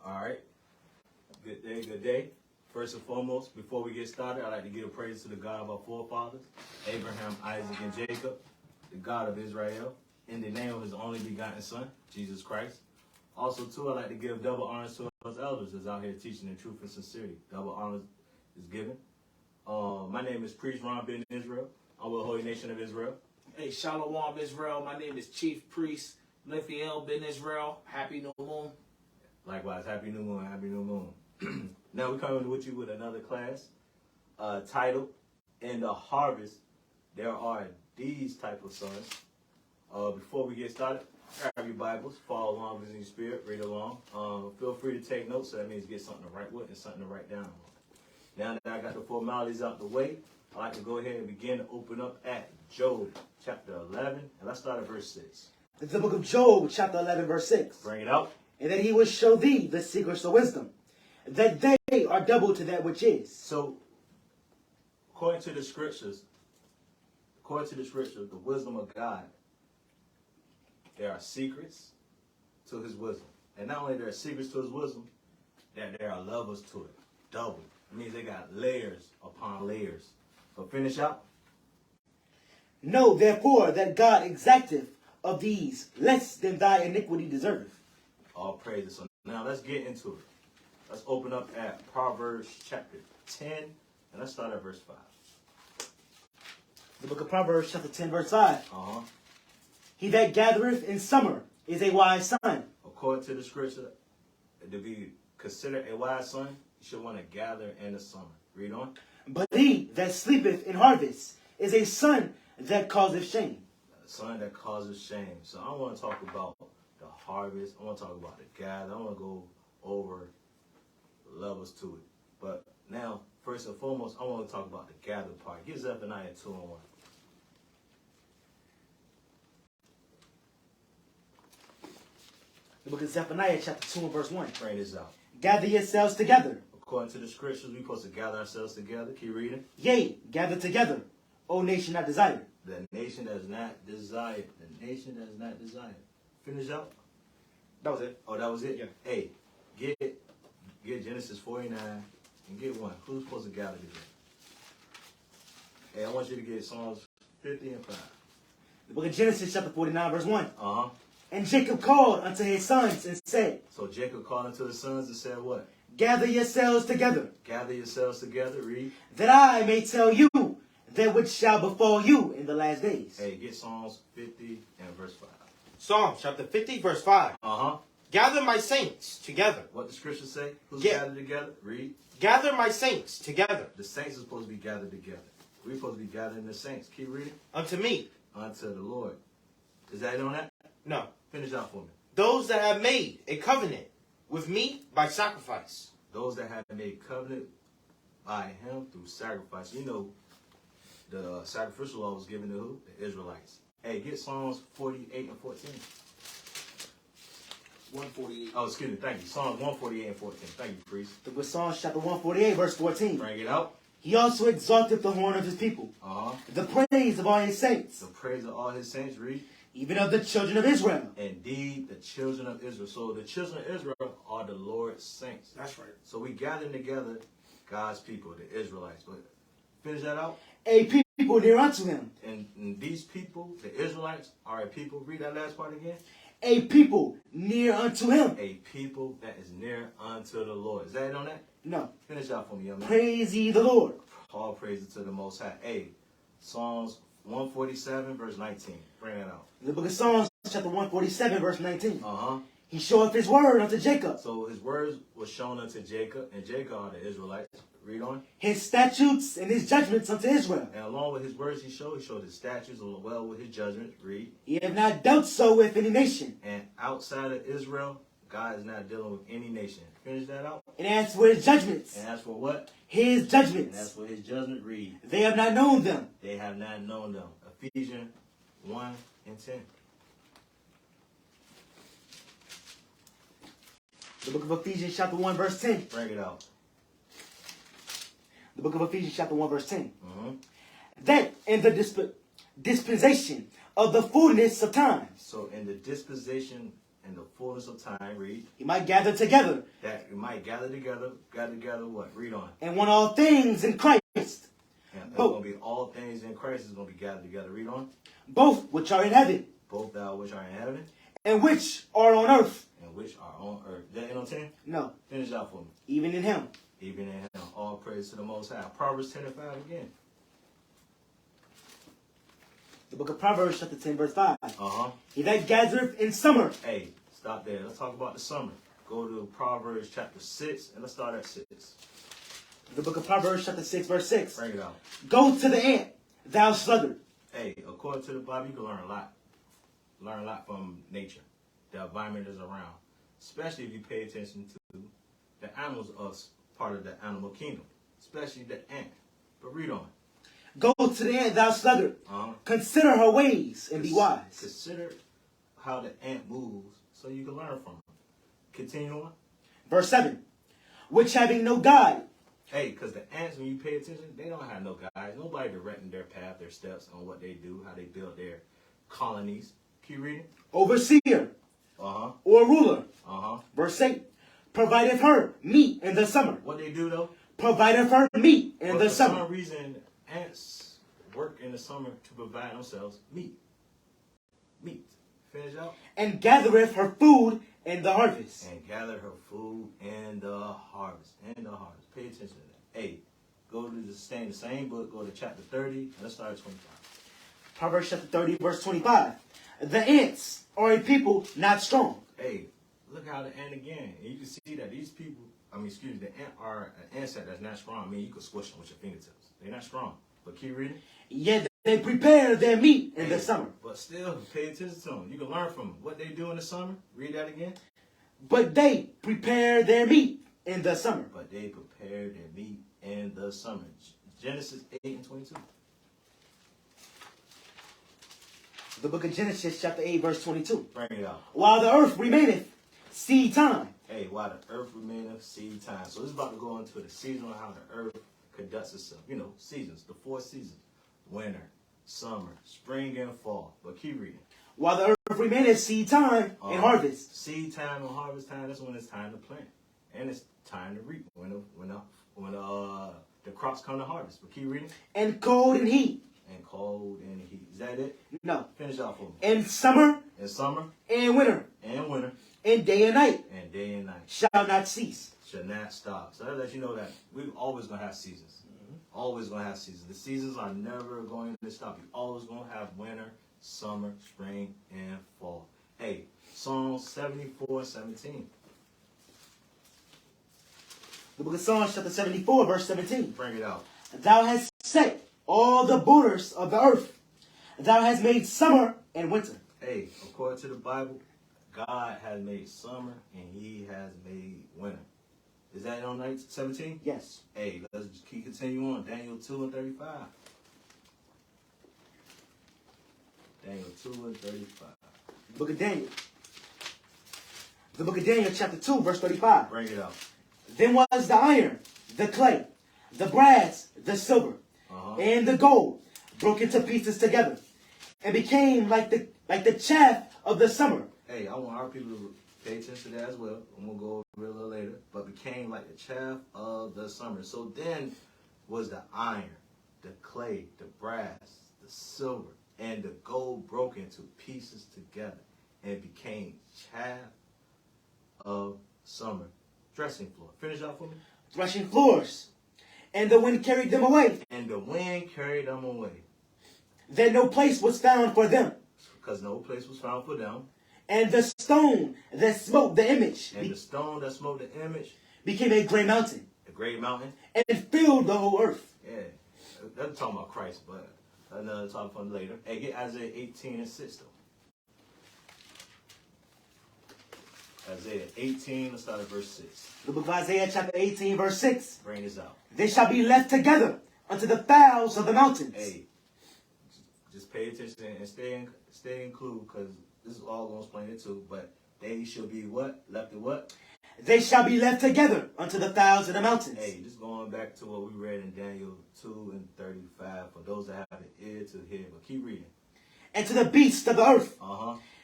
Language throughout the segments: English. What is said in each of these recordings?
All right. Good day, good day. First and foremost, before we get started, I'd like to give a praise to the God of our forefathers, Abraham, Isaac, and Jacob, the God of Israel, in the name of his only begotten Son, Jesus Christ. Also, too, I'd like to give double honors to us elders that's out here teaching in truth and sincerity. Double honors is given. My name is Priest Ron Ben Israel. I'm with the Holy Nation of Israel. Hey, Shalom Israel. My name is Chief Priest Lithiel Ben Israel. Happy New Moon. Likewise, Happy New Moon, Happy New Moon. Now we're coming with you with another class titled, In the Harvest, There Are These Type of Sons. Before we get started, grab your Bibles, follow along with your spirit, read along. Feel free to take notes, so that means get something to write with and something to write down. Now that I got the formalities out the way, I'd like to go ahead and begin to open up at Job chapter 11, and let's start at verse 6. It's the book of Job, chapter 11, verse 6. Bring it out. And that he will show thee the secrets of wisdom, that they are double to that which is. So, according to the scriptures, the wisdom of God, there are secrets to his wisdom. And not only there are secrets to his wisdom, that there are levels to it. Double. It means they got layers upon layers. So finish out. Know therefore that God exacteth of these less than thy iniquity deserveth. All praises. So now let's get into it. Let's open up at Proverbs chapter 10, and let's start at verse 5. The book of Proverbs, chapter 10, verse 5. He that gathereth in summer is a wise son. According to the scripture, to be considered a wise son, you should want to gather in the summer. Read on. But he that sleepeth in harvest is a son that causeth shame. A son that causes shame. So I want to talk about the harvest. I want to talk about the gather. I want to go over levels to it. But now, first and foremost, I want to talk about the gather part. Get Zephaniah 2 and 1. The book of Zephaniah, chapter 2 and verse 1. Bring this out. Gather yourselves together. According to the scriptures, we're supposed to gather ourselves together. Keep reading. Yea, gather together, O nation not desired. The nation that is not desired. The nation that is not desired. Finish out. That was it. Oh, that was it? Yeah. Hey, get Genesis 49 and get 1. Who's supposed to gather together? Hey, I want you to get Psalms 50 and 5. The book of Genesis, chapter 49, verse 1. Uh-huh. And Jacob called unto his sons and said. So Jacob called unto his sons and said what? Gather yourselves together. Gather yourselves together. Read. That I may tell you that which shall befall you in the last days. Hey, get Psalms 50 and verse 5. Psalm chapter 50, verse 5. Uh-huh. Gather my saints together. What the scriptures say? Who's Yeah. gathered together? Read. Gather my saints together. The saints are supposed to be gathered together. We're supposed to be gathering the saints. Keep reading. Unto me. Unto the Lord. Is that on that? No. Finish out for me. Those that have made a covenant with me by sacrifice. Those that have made covenant by him through sacrifice. You know, the sacrificial law was given to who? The Israelites. Hey, get Psalms 48 and 14. 148. Oh, excuse me. Thank you. Psalms 148 and 14. Thank you, priest. The book of Psalms, chapter 148, verse 14. Bring it out. He also exalteth the horn of his people. The The praise of all his saints. The praise of all his saints. Read. Even of the children of Israel. Indeed, the children of Israel. So the children of Israel are the Lord's saints. That's right. So we gather together God's people, the Israelites. But finish that out. A people near unto him. And these people, the Israelites, are a people. Read that last part again. A people near unto him. A people that is near unto the Lord. Is that it on that? No. Finish out for me, young man. Praise ye the Lord. All praises to the Most High. Hey, Psalms 147, verse 19. Bring that out. The book of Psalms, chapter 147, verse 19. He showeth his word unto Jacob. So his words were shown unto Jacob, and Jacob are the Israelites. Read on. His statutes and his judgments unto Israel. And along with his words he showed his statutes, as well with his judgments. Read. He have not dealt so with any nation. And outside of Israel, God is not dealing with any nation. Finish that out. And as for his judgments. And as for what? His judgments. And as for his judgment, read. They have not known them. They have not known them. Ephesians 1 and 10. The book of Ephesians, chapter 1, verse 10. Bring it out. The book of Ephesians, chapter 1, verse 10. That in the dispensation of the fullness of time. So in the dispensation in the fullness of time, read. He might gather together. That you might gather together what? Read on. And want all things in Christ. And it's going to be all things in Christ is going to be gathered together. Read on. Both which are in heaven. Both thou which are in heaven. And which are on earth. And which are on earth. Is that end on 10? No. Finish out for me. Even in him. Even in him. All praise to the Most High. Proverbs 10 and 5 again. The book of Proverbs, chapter 10, verse 5. He that gathereth in summer. Hey, stop there. Let's talk about the summer. Go to Proverbs chapter 6, and let's start at 6. The book of Proverbs, chapter 6, verse 6. Bring it out. Go to the ant, thou sluggard. Hey, according to the Bible, you can learn a lot. Learn a lot from nature. The environment is around. Especially if you pay attention to the animals are part of the animal kingdom. Especially the ant. But read on. Go to the ant, thou sluggard. Consider her ways and be wise. Consider how the ant moves so you can learn from her. Continue on. Verse 7. Which having no guide. Hey, because the ants, when you pay attention, they don't have no guides. Nobody directing their path, their steps on what they do, how they build their colonies. Keep reading. Overseer. Or ruler. Verse 8. Provideth her meat in the summer. What they do, though? Provideth her meat in the summer. For some reason, ants work in the summer to provide themselves meat. Meat. Finish out. And gathereth her food in the harvest. And gather her food in the harvest. In the harvest. Pay attention to that. Hey, go to the same book. Go to chapter 30. And let's start at 25. Proverbs chapter 30, verse 25. The ants are a people not strong. Hey, look how the ant again. And you can see that these people, the ant are an insect that's not strong. I mean, you can squish them with your fingertips. They're not strong. But keep reading. Yet they prepare their meat in the summer. But still, pay attention to them. You can learn from them. What they do in the summer. Read that again. But they prepare their meat in the summer. But they prepare their meat in the summer. Genesis 8 and 22. The book of Genesis, chapter 8, verse 22. Bring it out. While the earth remaineth, seed time. Hey, while the earth remaineth, seed time. So this is about to go into the season of how the earth conducts itself. You know, seasons, the 4 seasons. Winter, summer, spring, and fall. But keep reading. While the earth remaineth, seed time and harvest. Seed time and harvest time, that's when it's time to plant. And it's time to reap when the crops come to harvest. But keep reading. And cold and heat. And cold and heat. Is that it? No. Finish off for me. And summer. And summer. And winter. And winter. And day and night. And day and night. Shall not cease. Shall not stop. So that lets you know that we're always going to have seasons. Always going to have seasons. The seasons are never going to stop. You're always going to have winter, summer, spring, and fall. Hey, Psalm 74:17. The book of Psalms, chapter 74, verse 17. Bring it out. Thou hast set all the borders of the earth. Thou hast made summer and winter. Hey, according to the Bible, God has made summer and he has made winter. Is that on 17? Yes. Hey, let's just keep continuing on. Daniel 2 and 35. Daniel 2 and 35. The book of Daniel. The book of Daniel, chapter 2, verse 35. Bring it out. Then was the iron, the clay, the brass, the silver, and the gold broken to pieces together, and became like the chaff of the summer. Hey, I want our people to pay attention to that as well. And we'll go over it a little later. But became like the chaff of the summer. So then was the iron, the clay, the brass, the silver, and the gold broken to pieces together, and became chaff of summer. Threshing floor. Finish off for me. Threshing floors. And the wind carried them away. And the wind carried them away. Then no place was found for them. Because no place was found for them. And the stone that smote the image. And the stone that smote the image. Became a great mountain. A great mountain. And filled the whole earth. Yeah. That's talking about Christ, but another topic for later. Hey, get Isaiah 18 and 6 though. Isaiah 18, let's start at verse 6. The book of Isaiah, chapter 18, verse 6. Bring this out. They shall be left together unto the fowls of the mountains. Hey, just pay attention and stay included, because this is all going to explain it too. But they shall be what? Left in what? They shall be left together unto the fowls of the mountains. Hey, just going back to what we read in Daniel 2 and 35, for those that have an ear to hear. But keep reading. And to the beasts of the earth.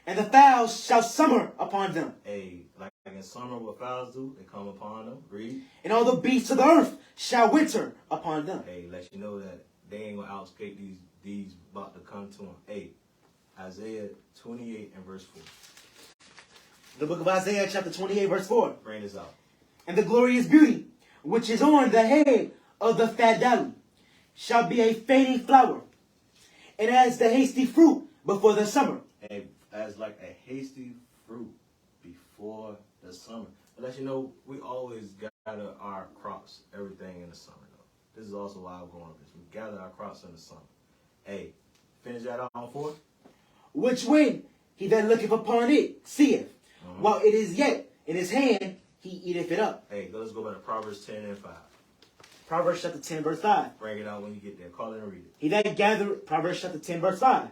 And the fowls shall summer upon them. Hey, like in summer, what fowls do? They come upon them. Read. And all the beasts of the earth shall winter upon them. Hey, let you know that they ain't gonna outscape these about to come to them. Hey, Isaiah 28 and verse 4. The book of Isaiah chapter 28 verse 4. Bring this out. And the glorious beauty which is on the head of the fat downy shall be a fading flower, and as the hasty fruit before the summer. Hey, as like a hasty fruit before the summer. But let you know, we always gather our crops, everything in the summer, though. This is also why I'm going with this. We gather our crops in the summer. Hey, finish that out on 4. Which when he that looketh upon it seeth, while it is yet in his hand, he eateth it up. Hey, let's go back to Proverbs 10 and 5. Proverbs chapter 10 verse 5. Bring it out when you get there. Call it and read it. He that gathereth, Proverbs chapter 10 verse 5.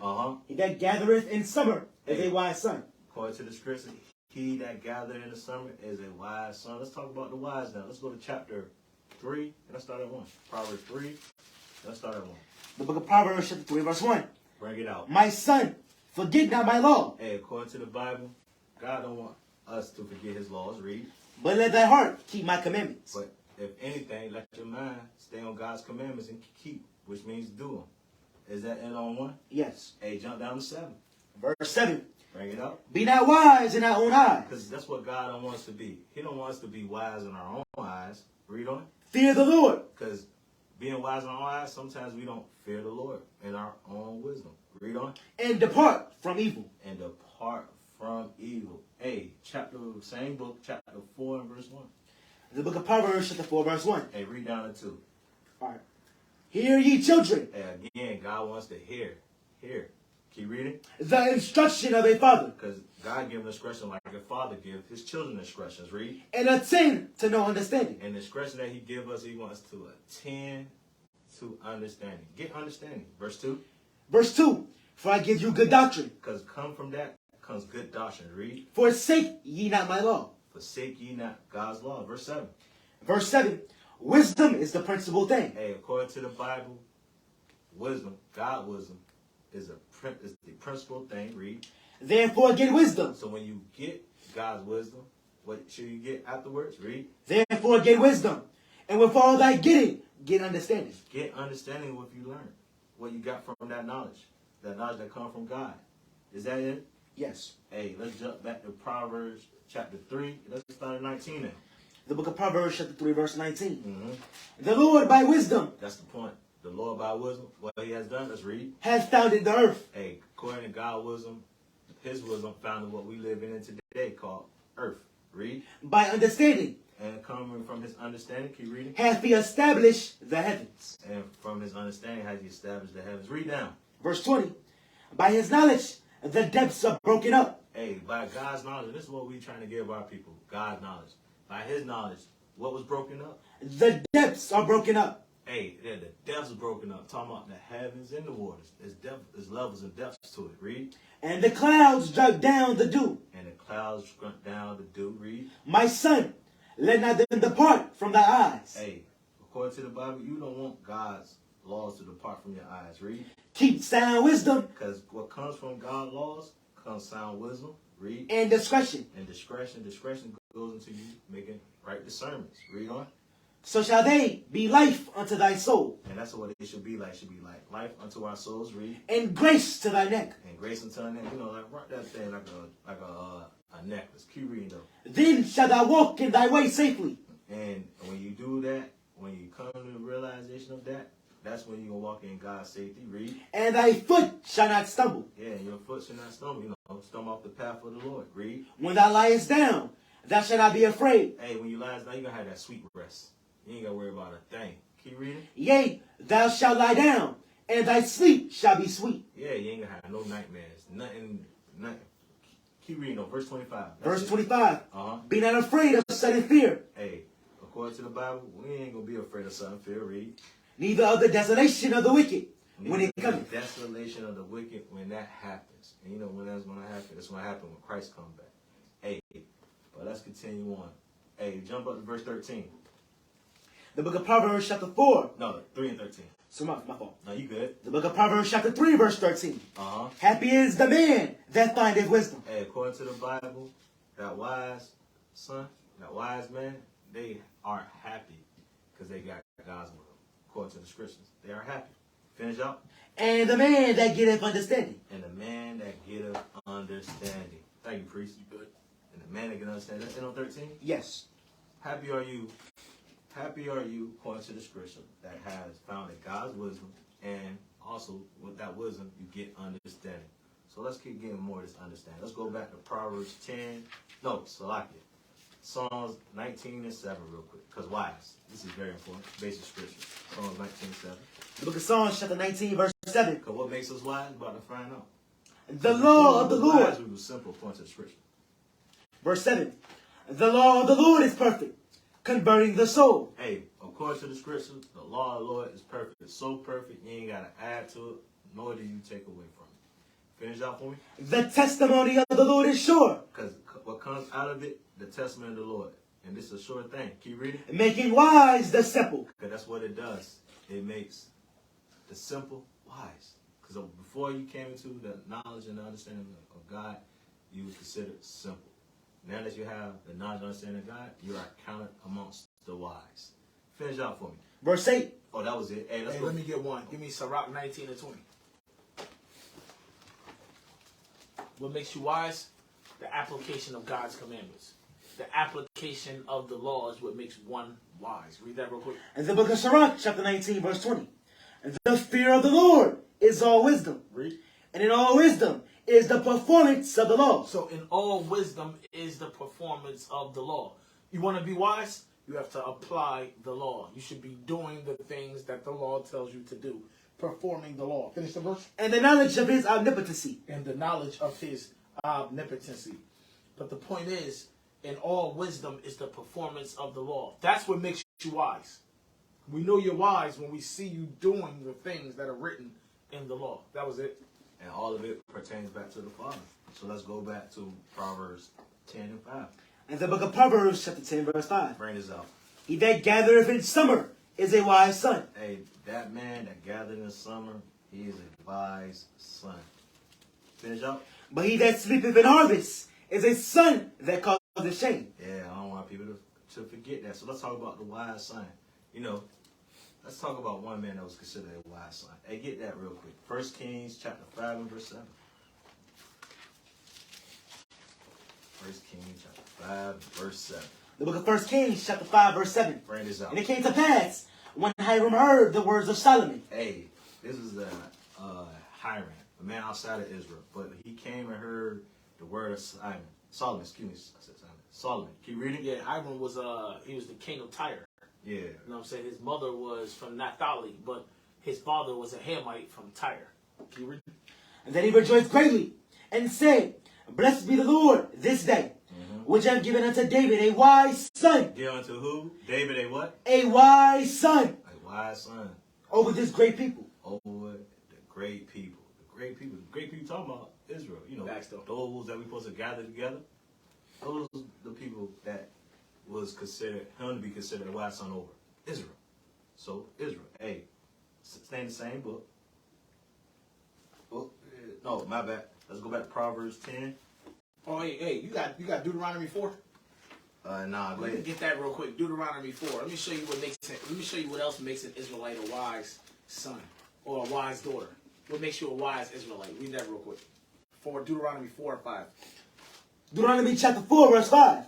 He that gathereth in summer is a wise son. According to the scripture, he that gathered in the summer is a wise son. Let's talk about the wise now. Let's go to chapter 3, and let's start at 1. Proverbs 3, let's start at 1. The book of Proverbs chapter 3 verse 1. Bring it out. My son, forget not my law, Hey, according to the Bible, God don't want us to forget his laws. Read. but let thy heart keep my commandments. But if anything, let your mind stay on God's commandments and keep, which means do them. Is that it on 1? Yes. Hey, jump down to 7. Verse 7. Bring it up. Be not wise in thy own eyes. Because that's what God don't want us to be. He don't want us to be wise in our own eyes. Read on. Fear the Lord. Because being wise in our own eyes, sometimes we don't fear the Lord in our own wisdom. Read on. And depart from evil. And depart from evil. Hey, same book, chapter 4 and verse 1. The book of Proverbs chapter 4 verse 1. Hey, read down to 2. All right. Hear ye children. Hey, again, God wants to hear. Hear. Keep reading. The instruction of a father. Because God gives discretion like a father gives his children instructions. Read. And attend to no understanding. And the discretion that he gives us, he wants to attend to understanding. Get understanding. Verse 2. Verse 2. For I give you good doctrine. Because come from that comes good doctrine. Read. Forsake ye not my law. Forsake ye not God's law. Verse 7. Verse 7. Wisdom is the principal thing. Hey, according to the Bible, wisdom, God wisdom, is the principal thing. Read. Therefore get wisdom. So when you get God's wisdom, what should you get afterwards? Read. Therefore get wisdom. And with all thy getting, get understanding. Get understanding what you learn. What you got from that knowledge. That knowledge that comes from God. Is that it? Yes. Hey, let's jump back to Proverbs chapter 3. Let's start at 19 now. The book of Proverbs chapter 3 verse 19. Mm-hmm. The Lord by wisdom That's the point. The Lord by wisdom, what he has done, let's read. hath founded the earth. Hey, according to God's wisdom, his wisdom founded what we live in today called earth. Read. By understanding And coming from his understanding, keep reading. hath he established the heavens. And from his understanding has he established the heavens. Read down. Verse 20. By his knowledge the depths are broken up. Hey, by God's knowledge, this is what we're trying to give our people. God's knowledge. By his knowledge, what was broken up? The depths are broken up. Hey, the depths are broken up. Talking about the heavens and the waters. There's levels and depths to it. Read. And the clouds drip down the dew. And the clouds grunt down the dew. Read. My son, let not them depart from thy eyes. Hey, according to the Bible, you don't want God's laws to depart from your eyes. Read. Keep sound wisdom Because what comes from God's laws comes sound wisdom. Read. and discretion. And discretion. Discretion goes into you making right discernments. Read on. So shall they be life unto thy soul, And that's what it should be like. It should be like life unto our souls. Read. and grace to thy neck. And grace unto our neck. You know, like rock that thing like a necklace. Keep reading though. Then shalt thou walk in thy way safely. And when you do that, when you come to the realization of that, that's when you're going to walk in God's safety. Read. And thy foot shall not stumble. Yeah, and your foot should not stumble. You know, stumble off the path of the Lord. Read. When thou liest down, thou shalt not be afraid. Hey, when you lie down, you're going to have that sweet rest. You ain't got to worry about a thing. Keep reading. Yea, thou shalt lie down, and thy sleep shall be sweet. Yeah, you ain't going to have no nightmares. Nothing. Keep reading though. Verse 25. Verse 25. Uh-huh. Be not afraid of sudden fear, Hey, according to the Bible, we ain't going to be afraid of sudden fear. Read. neither of the desolation of the wicked, when it The cometh. desolation of the wicked when that happens. And you know when that's going to happen? It's going to happen when Christ comes back. Hey, but let's continue on. Hey, jump up to verse 13. The book of Proverbs chapter 4. No, 3 and 13. So my fault. No, you good. The book of Proverbs chapter 3 verse 13. Uh-huh. Happy is the man that findeth wisdom. Hey, according to the Bible, that wise son, that wise man, they are happy because they got God's word. According to the scriptures, they are happy. Finish up. And the man that getteth understanding. And the man that getteth understanding. Thank you, priest. You good. And the man that getteth understanding. That's on 13? Yes. Happy are you, according to the scripture, that has found God's wisdom, and also with that wisdom, you get understanding. So let's keep getting more of this understanding. Let's go back to Proverbs 10. No, Salakia. Psalms 19 and 7 real quick. Because wise. This is very important. Basic scripture. Psalms 19 and 7. The book of Psalms chapter 19 verse 7. Because what makes us wise? We're about to find out. The law of the Lord. Wise, we were simple according to the scripture. Verse 7. The law of the Lord is perfect, converting the soul. Hey, according to the scripture, the law of the Lord is perfect. It's so perfect, you ain't got to add to it, nor do you take away from it. Finish out for me. The testimony of the Lord is sure, Because what comes out of it, the testimony of the Lord. And this is a sure thing. Keep reading. making wise the simple. Because that's what it does. It makes the simple wise. Because before you came into the knowledge and the understanding of God, you were considered simple. Now that you have the knowledge and understanding of God, you are counted amongst the wise. Finish out for me. Verse 8. Oh, that was it. Hey, let's go. Let me get one. Give me Sirach 19 and 20. What makes you wise? The application of God's commandments. The application of the law is what makes one wise. Read that real quick. And the book of Sirach chapter 19 verse 20. And the fear of the Lord is all wisdom. Read. And in all wisdom is the performance of the law. So in all wisdom is the performance of the law. You want to be wise? You have to apply the law. You should be doing the things that the law tells you to do. Performing the law. Finish the verse. And the knowledge of his omnipotency. And the knowledge of his omnipotency. But the point is, in all wisdom is the performance of the law. That's what makes you wise. We know you're wise when we see you doing the things that are written in the law. That was it. And all of it pertains back to the Father. So let's go back to Proverbs 10 and 5. And the book of Proverbs chapter 10 verse 5. Bring this out. He that gathereth in summer is a wise son. Hey, that man that gathered in summer, he is a wise son. Finish up. But he that sleepeth in harvest is a son that causeth shame. Yeah, I don't want people to forget that. So let's talk about the wise son. You know, let's talk about one man that was considered a wise son. Hey, get that real quick. 1 Kings chapter 5 and verse 7. 1 Kings chapter 5 verse 7. The book of 1 Kings chapter 5 verse 7. Bring this out. And it came to pass, when Hiram heard the words of Solomon. Hey, this is Hiram, a man outside of Israel. But he came and heard the word of Solomon, excuse me, I said Simon. Solomon. Keep reading? Yeah, Hiram was he was the king of Tyre. Yeah. You know what I'm saying? His mother was from Naphtali, but his father was a Hamite from Tyre. Can you read? And then he rejoiced greatly, and said, Blessed be the Lord this day, which hath given unto David a wise son. Give unto who? David a what? A wise son. A wise son. Over this great people. Over the great people. The great people. The great people talking about Israel. You know, those that we supposed to gather together. Those are the people that was considered, him to be considered a wise son over Israel. So, Israel. Hey, stay in the same book. Oh, no, my bad. Let's go back to Proverbs 10. Oh, hey, you got Deuteronomy 4? Nah, go Let me ahead. get that real quick. Deuteronomy 4. Let me show you what makes it. Let me show you what else makes an Israelite a wise son or a wise daughter. What makes you a wise Israelite? Read that real quick. For Deuteronomy 4 and 5. Deuteronomy chapter 4 verse 5.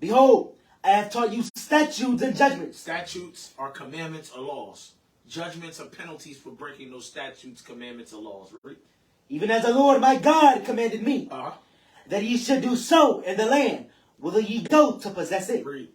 Behold, I have taught you statutes and judgments. Statutes are commandments or laws. Judgments are penalties for breaking those statutes, commandments, or laws. Read. Even as the Lord my God commanded me, that ye should do so in the land whither ye go to possess it. Read.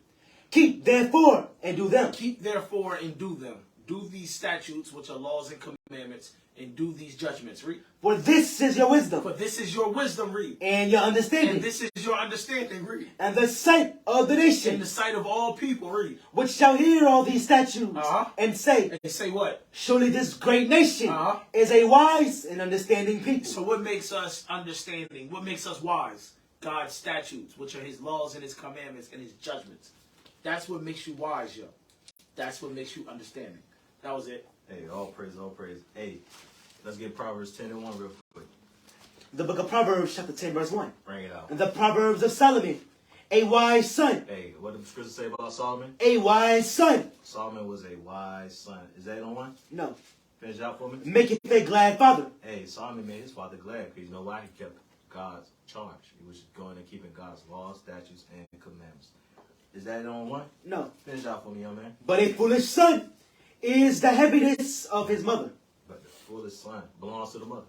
Keep therefore and do them. Keep therefore and do them. Do these statutes, which are laws and commandments, and do these judgments. Read. For this is your wisdom. For this is your wisdom. Read. And your understanding. And this is your understanding. Read. And the sight of the nation. In the sight of all people. Read. Which shall hear all these statutes and say. And say what? Surely this great nation is a wise and understanding people. So what makes us understanding? What makes us wise? God's statutes, which are his laws and his commandments and his judgments. That's what makes you wise, yo. That's what makes you understanding. That was it. Hey, all praise, all praise. Hey, let's get Proverbs 10 and 1 real quick. The book of Proverbs, chapter 10, verse 1. Bring it out. The Proverbs of Solomon, a wise son. Hey, what did the scripture say about Solomon? A wise son. Solomon was a wise son. Is that on one? No. Finish out for me. Maketh a glad father. Hey, Solomon made his father glad because you know why? He kept God's charge. He was going and keeping God's laws, statutes, and commandments. Is that on one? No. Finish out for me, young man. But a foolish son is the heaviness of his mother. But the foolish son belongs to the mother.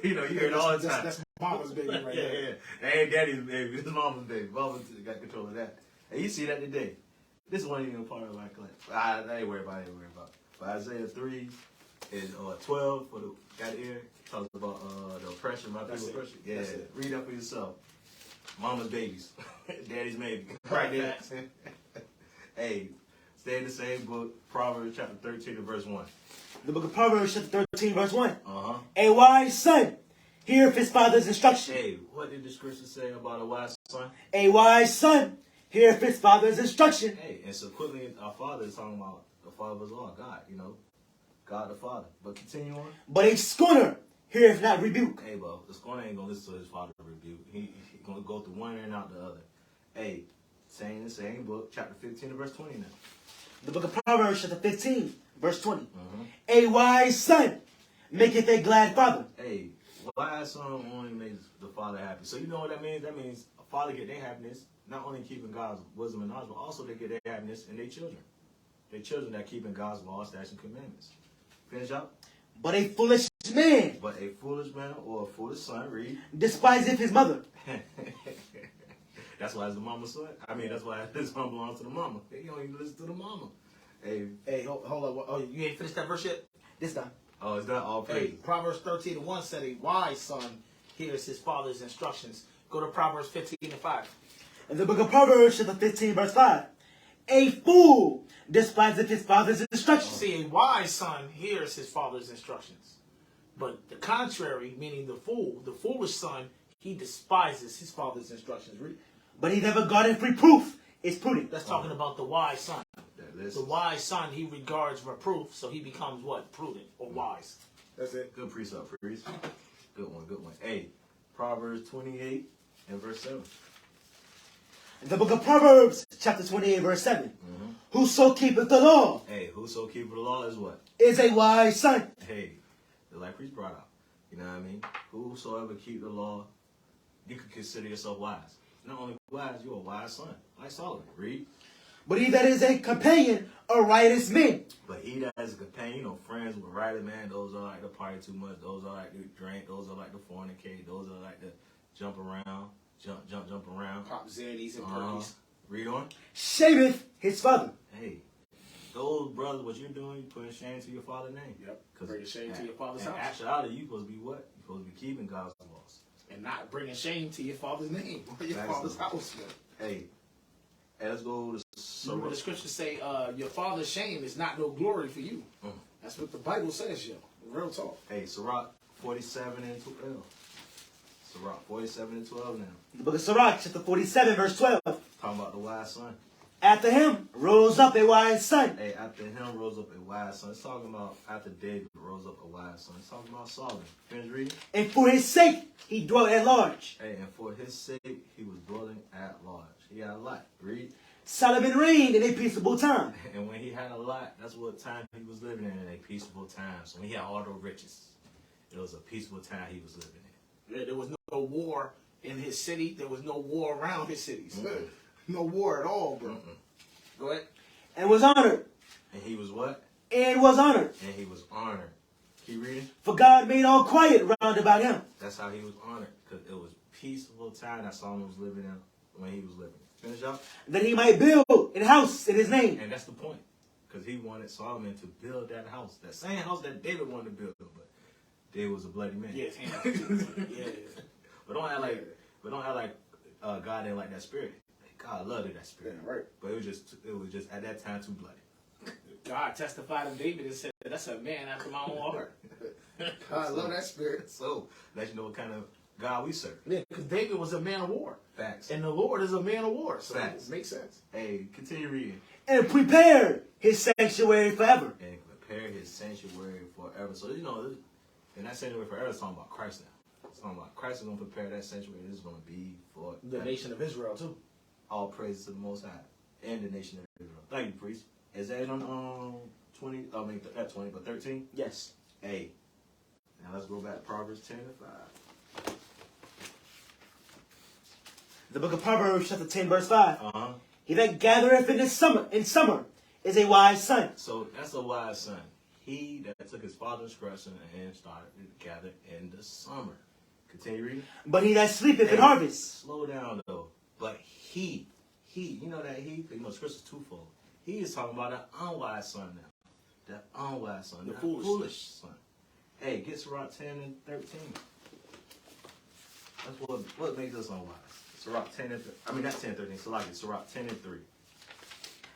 You know, you hear it all the time. That's mama's baby right there. Yeah. That ain't daddy's baby. This is mama's baby. Mama got control of that. And you see that today. This wasn't even a part of my class. I ain't worried about it. But Isaiah 3 and 12 for the got ear talks about the oppression, my people's oppression. Yeah, read that for yourself. Mama's babies, daddy's maybe. Right there. Hey, stay in the same book, Proverbs chapter 13 and verse 1. The book of Proverbs, chapter 13, verse 1. Uh-huh. A wise son heareth his father's instruction. Hey, what did the scripture say about a wise son? A wise son heareth his father's instruction. Hey, and so quickly, our father is talking about the Father of us all, God, you know, God the Father. But continue on. But a scorner heareth not rebuke. Hey, bro, the scorner ain't gonna listen to his father rebuke. He gonna go through one and out the other. Hey, same book, chapter 15 and verse 20 now. The book of Proverbs, chapter 15, verse 20. Mm-hmm. A wise son maketh a glad father. Hey, wise son only makes the father happy. So you know what that means? That means a father get their happiness, not only keeping God's wisdom and knowledge, but also they get their happiness in their children. Their children that keeping God's laws, statutes, and commandments. Finish up. But a foolish man But a foolish man or a foolish son, read. despiseth his mother. That's why it's the mama's son. I mean, that's why his son belongs to the mama. He don't even listen to the mama. Hey, Hold up. Oh, you ain't finished that verse yet? This time. oh, is that all Hey, praise? Proverbs 13 and 1 said a wise son hears his father's instructions. Go to Proverbs 15 and 5. In the book of Proverbs, chapter 15, verse 5. A fool despiseth his father's instruction. See, a wise son hears his father's instructions. But the contrary, meaning the foolish son, he despises his father's instructions. Read. But he never guardeth reproof is prudent. That's talking about the wise son. That The wise son, he regards reproof, so he becomes what? Prudent or wise. That's it. Good precept, priest. Good one. Hey, Proverbs 28 and verse 7. In the book of Proverbs, chapter 28, verse 7. Mm-hmm. Whoso keepeth the law Hey, whoso keepeth the law is what? is a wise son. Hey, like priest brought out. You know what I mean? Whosoever keep the law, you can consider yourself wise. Not only wise, you're a wise son. Like Solomon. Read. But he that is a companion of riotous men. But he that is a companion, you know, friends with righted man, those are like to party too much, those are like to drink, those are like to fornicate, those are like to jump around, jump around. Pop Zannies and Perkies. Read on. Shameth his father. Hey, those brothers, what you're doing, you putting shame to your father's name. Yep. Bringing shame to your father's house. Actually, you supposed to be what? You're supposed to be keeping God's laws. And not bringing shame to your father's name or your father's house. Hey, let's go to Remember the scriptures say your father's shame is not no glory for you. That's what the Bible says, yo. Real talk. Hey, Sirach 47 and 12. Sirach 47 and 12 now. The book of Sirach, chapter 47, verse 12. Talking about the wise son. After him rose up a wise son. Hey, after him rose up a wise son. It's talking about after David rose up a wise son. It's talking about Solomon. Finish reading. And for his sake he dwelt at large. Hey, and for his sake he was dwelling at large. He had a lot. Read. Solomon reigned in a peaceable time. And when he had a lot, that's what time he was living in a peaceful time. So when he had all the riches, it was a peaceful time he was living in. Yeah, there was no war in his city. There was no war around his cities. No war at all, bro. Go ahead. And was honored. And he was what? And was honored. And he was honored. Keep reading. For God made all quiet round about him. That's how he was honored. Because it was peaceful time that Solomon was living in when he was living. Finish up. That he might build a house in his name. And that's the point. Because he wanted Solomon to build that house. That same house that David wanted to build. But David was a bloody man. Yes, yeah. But don't act like God didn't like that spirit. God loved that spirit. Yeah, right. But it was just at that time too bloody. God testified of David and said, that's a man after my own heart. God love that spirit. So let you know what kind of God we serve. Yeah, because David was a man of war. Facts. And the Lord is a man of war. So Facts. it makes sense. Hey, continue reading. And prepared his sanctuary forever. And prepare his sanctuary forever. So, you know, and that sanctuary forever is talking about Christ now. It's talking about Christ is going to prepare that sanctuary. It's going to be for The nation of Israel, too. all praises to the Most High and the nation of Israel. Thank you, priest. Is that on 20? I mean, not 20, but 13? Yes. Hey. Now let's go back to Proverbs 10 and 5. The book of Proverbs, chapter 10, verse 5. Uh-huh. He that gathereth in summer is a wise son. So that's a wise son. He that took his father's instruction and started to gather in the summer. Continue reading. But he that sleepeth in Hey, harvest. Slow down though. But he, you know that he, you know, scripture's twofold. He is talking about the unwise son now. The unwise son. The not foolish son. Hey, get Sirach 10 and 13. That's what makes us unwise. Sirach 10 and not 10 and 13. Sirach 10 and 3.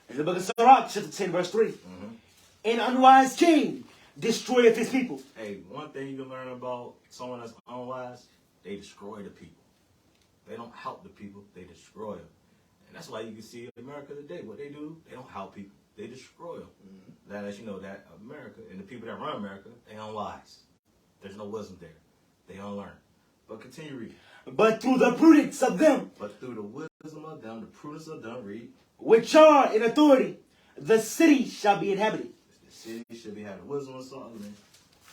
In the book of Sirach, chapter 10, verse 3. Mm-hmm. An unwise king destroyeth his people. Hey, one thing you can learn about someone that's unwise, they destroy the people. They don't help the people, they destroy them. And that's why you can see in America today, what they do, they don't help people, they destroy them. Mm-hmm. That lets you know that America and the people that run America, they unwise. There's no wisdom there. They unlearn. But continue reading. But through the prudence of them, But through the wisdom of them, the prudence of them, read. which are in authority, the city shall be inhabited. The city should be having wisdom of Solomon,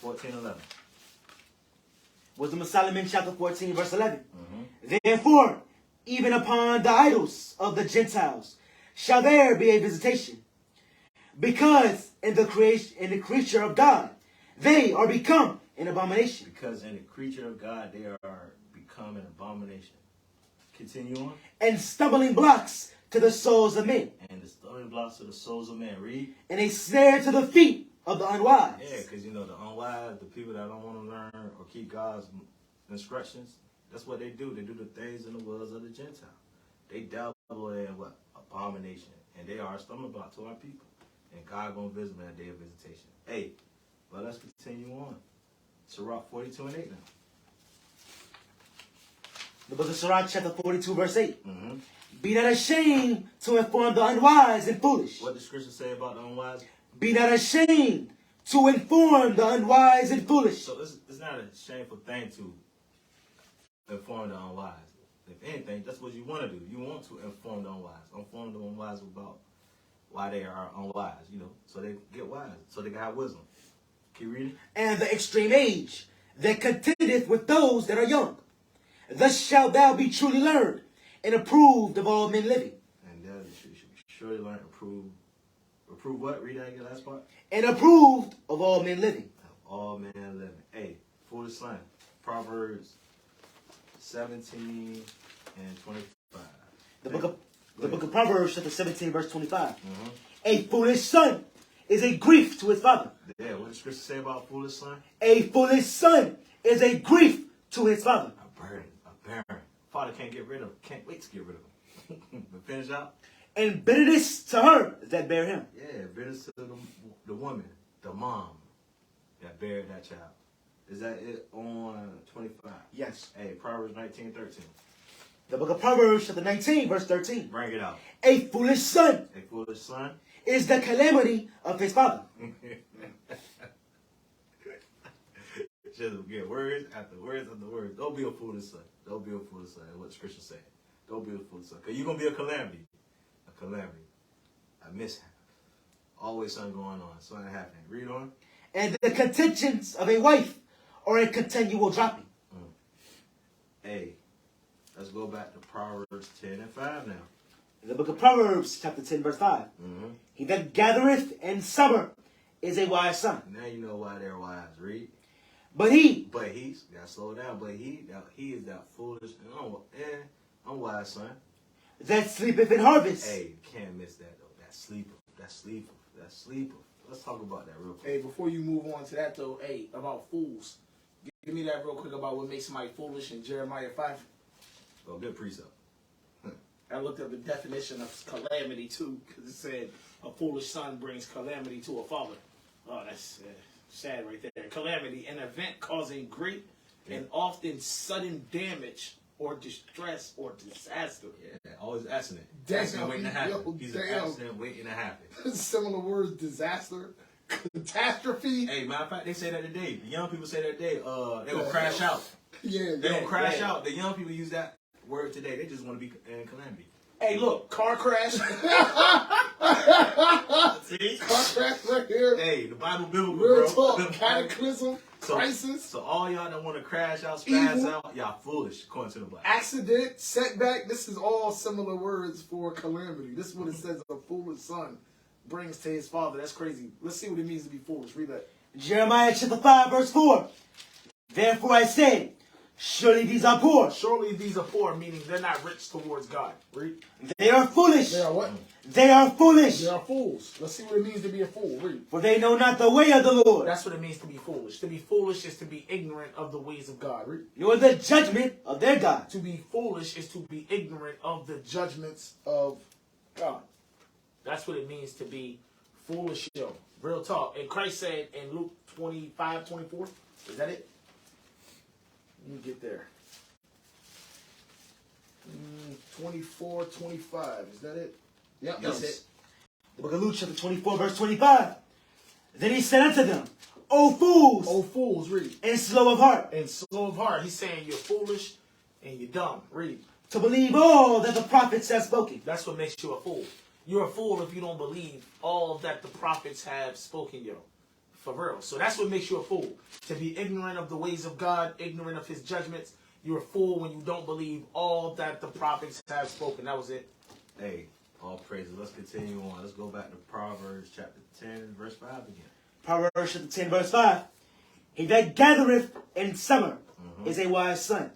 14:11. Wisdom of Solomon, chapter 14, verse 11. Mm-hmm. Therefore, even upon the idols of the Gentiles shall there be a visitation, because in the creature of God they are become an abomination. Because in the creature of God, they are become an abomination. Continue on. And stumbling blocks to the souls of men, And the stumbling blocks of the souls of men. Read. and a snare to the feet of the unwise. Yeah, because you know the unwise, the people that don't want to learn or keep God's instructions, that's what they do. They do the things in the wills of the Gentile. They dabble in what? Abomination. And they are a stumbling block to our people. And God gonna visit them in that day of visitation. Hey, but let's continue on. Sirach 42 and 8 now. The book of Sirach, chapter 42, verse 8. Mm-hmm. Be not ashamed to inform the unwise and foolish. What does Scripture say about the unwise? Be not ashamed to inform the unwise and foolish. So it's not a shameful thing to inform the unwise. If anything, that's what you want to do. You want to inform the unwise. Inform the unwise about why they are unwise, you know, so they get wise, so they can have wisdom. Keep reading. And the extreme age that contendeth with those that are young. Thus shalt thou be truly learned and approved of all men living. And that you should be surely learn, approve what? Read that again, last part. And approved of all men living. Of all men living. Hey, foolish son. Proverbs 17 and 25. The book of Proverbs, chapter 17, verse 25. Mm-hmm. A foolish son is a grief to his father. Yeah, what does Scripture say about foolish son? A foolish son is a grief to his father. A burden, a barren. Father can't wait to get rid of him. But finish out. And bitterness to her that bear him. Yeah, bitterness to the woman, the mom that buried that child. Is that it on 25? Yes. Hey, Proverbs 19:13. The book of Proverbs, chapter 19, verse 13. Bring it out. A foolish son A foolish son. is the calamity of his father. Just get words after words after words. Don't be a foolish son. Don't be a foolish son. That's what the Scripture said. Don't be a foolish son. Because you're going to be a calamity. A calamity. A mishap. Always something going on. Something happening. Read on. And the contentions of a wife are a continual dropping. Hey, let's go back to Proverbs 10 and 5 now. In the book of Proverbs, chapter 10, verse 5. Mm-hmm. He that gathereth in summer is a wise son. Now you know why they're wise. Read. But he's, gotta slow down. But he is that foolish and unwise son. that sleepeth in harvest. Hey, can't miss that though. That sleeper. Let's talk about that real quick. Hey, before you move on to that though, hey, about fools. Give me that real quick about what makes somebody foolish in Jeremiah 5. Well, good precept. I looked up the definition of calamity too, because it said a foolish son brings calamity to a father. Oh, that's sad right there. Calamity, an event causing great and often sudden damage or distress or disaster. Yeah, always accident. Damn, Accident waiting to happen. yo, He's damn. an accident waiting to happen. Similar words: disaster, catastrophe. Hey, matter of fact, they say that today. The young people say that today. They gonna crash out. Yeah, They gonna crash yeah. out. The young people use that word today. They just want to be in calamity. Hey, look, car crash. See? Car crash right here. Hey, the Bible biblical, Real bro. talk. Cataclysm, So- crisis, So all y'all that want to crash out, spaz Evil. out, y'all foolish, according to the Bible. accident, setback. This is all similar words for calamity. This is what it says: a foolish son brings to his father. That's crazy. Let's see what it means to be foolish. Read that. Jeremiah chapter 5, verse 4. Therefore I said, surely these are poor. Surely these are poor, meaning they're not rich towards God. Read. They are foolish. They are what? They are foolish. They are fools. Let's see what it means to be a fool. Read. For they know not the way of the Lord, That's what it means to be foolish. To be foolish is to be ignorant of the ways of God. Read. nor the judgment of their God. To be foolish is to be ignorant of the Judgments of God. That's what it means to be foolish, yo. Real talk. And Christ said in Luke 25:24, is that it? Let me get there. 24:25. Is that it? Yep, Yes. that's it. The book of Luke chapter 24, verse 25. Then he said unto them, O fools, Oh, fools, read. and slow of heart, And slow of heart. He's saying you're foolish and you're dumb. Read. to believe all that the prophets have spoken. That's what makes you a fool. You're a fool if you don't believe all that the prophets have spoken, yo. For real. So that's what makes you a fool. To be ignorant of the ways of God, ignorant of his judgments. You're a fool when you don't believe all that the prophets have spoken. That was it. Hey, all praises. Let's continue on. Let's go back to Proverbs chapter 10, verse 5 again. Proverbs chapter 10, verse 5. He that gathereth in summer is a wise son.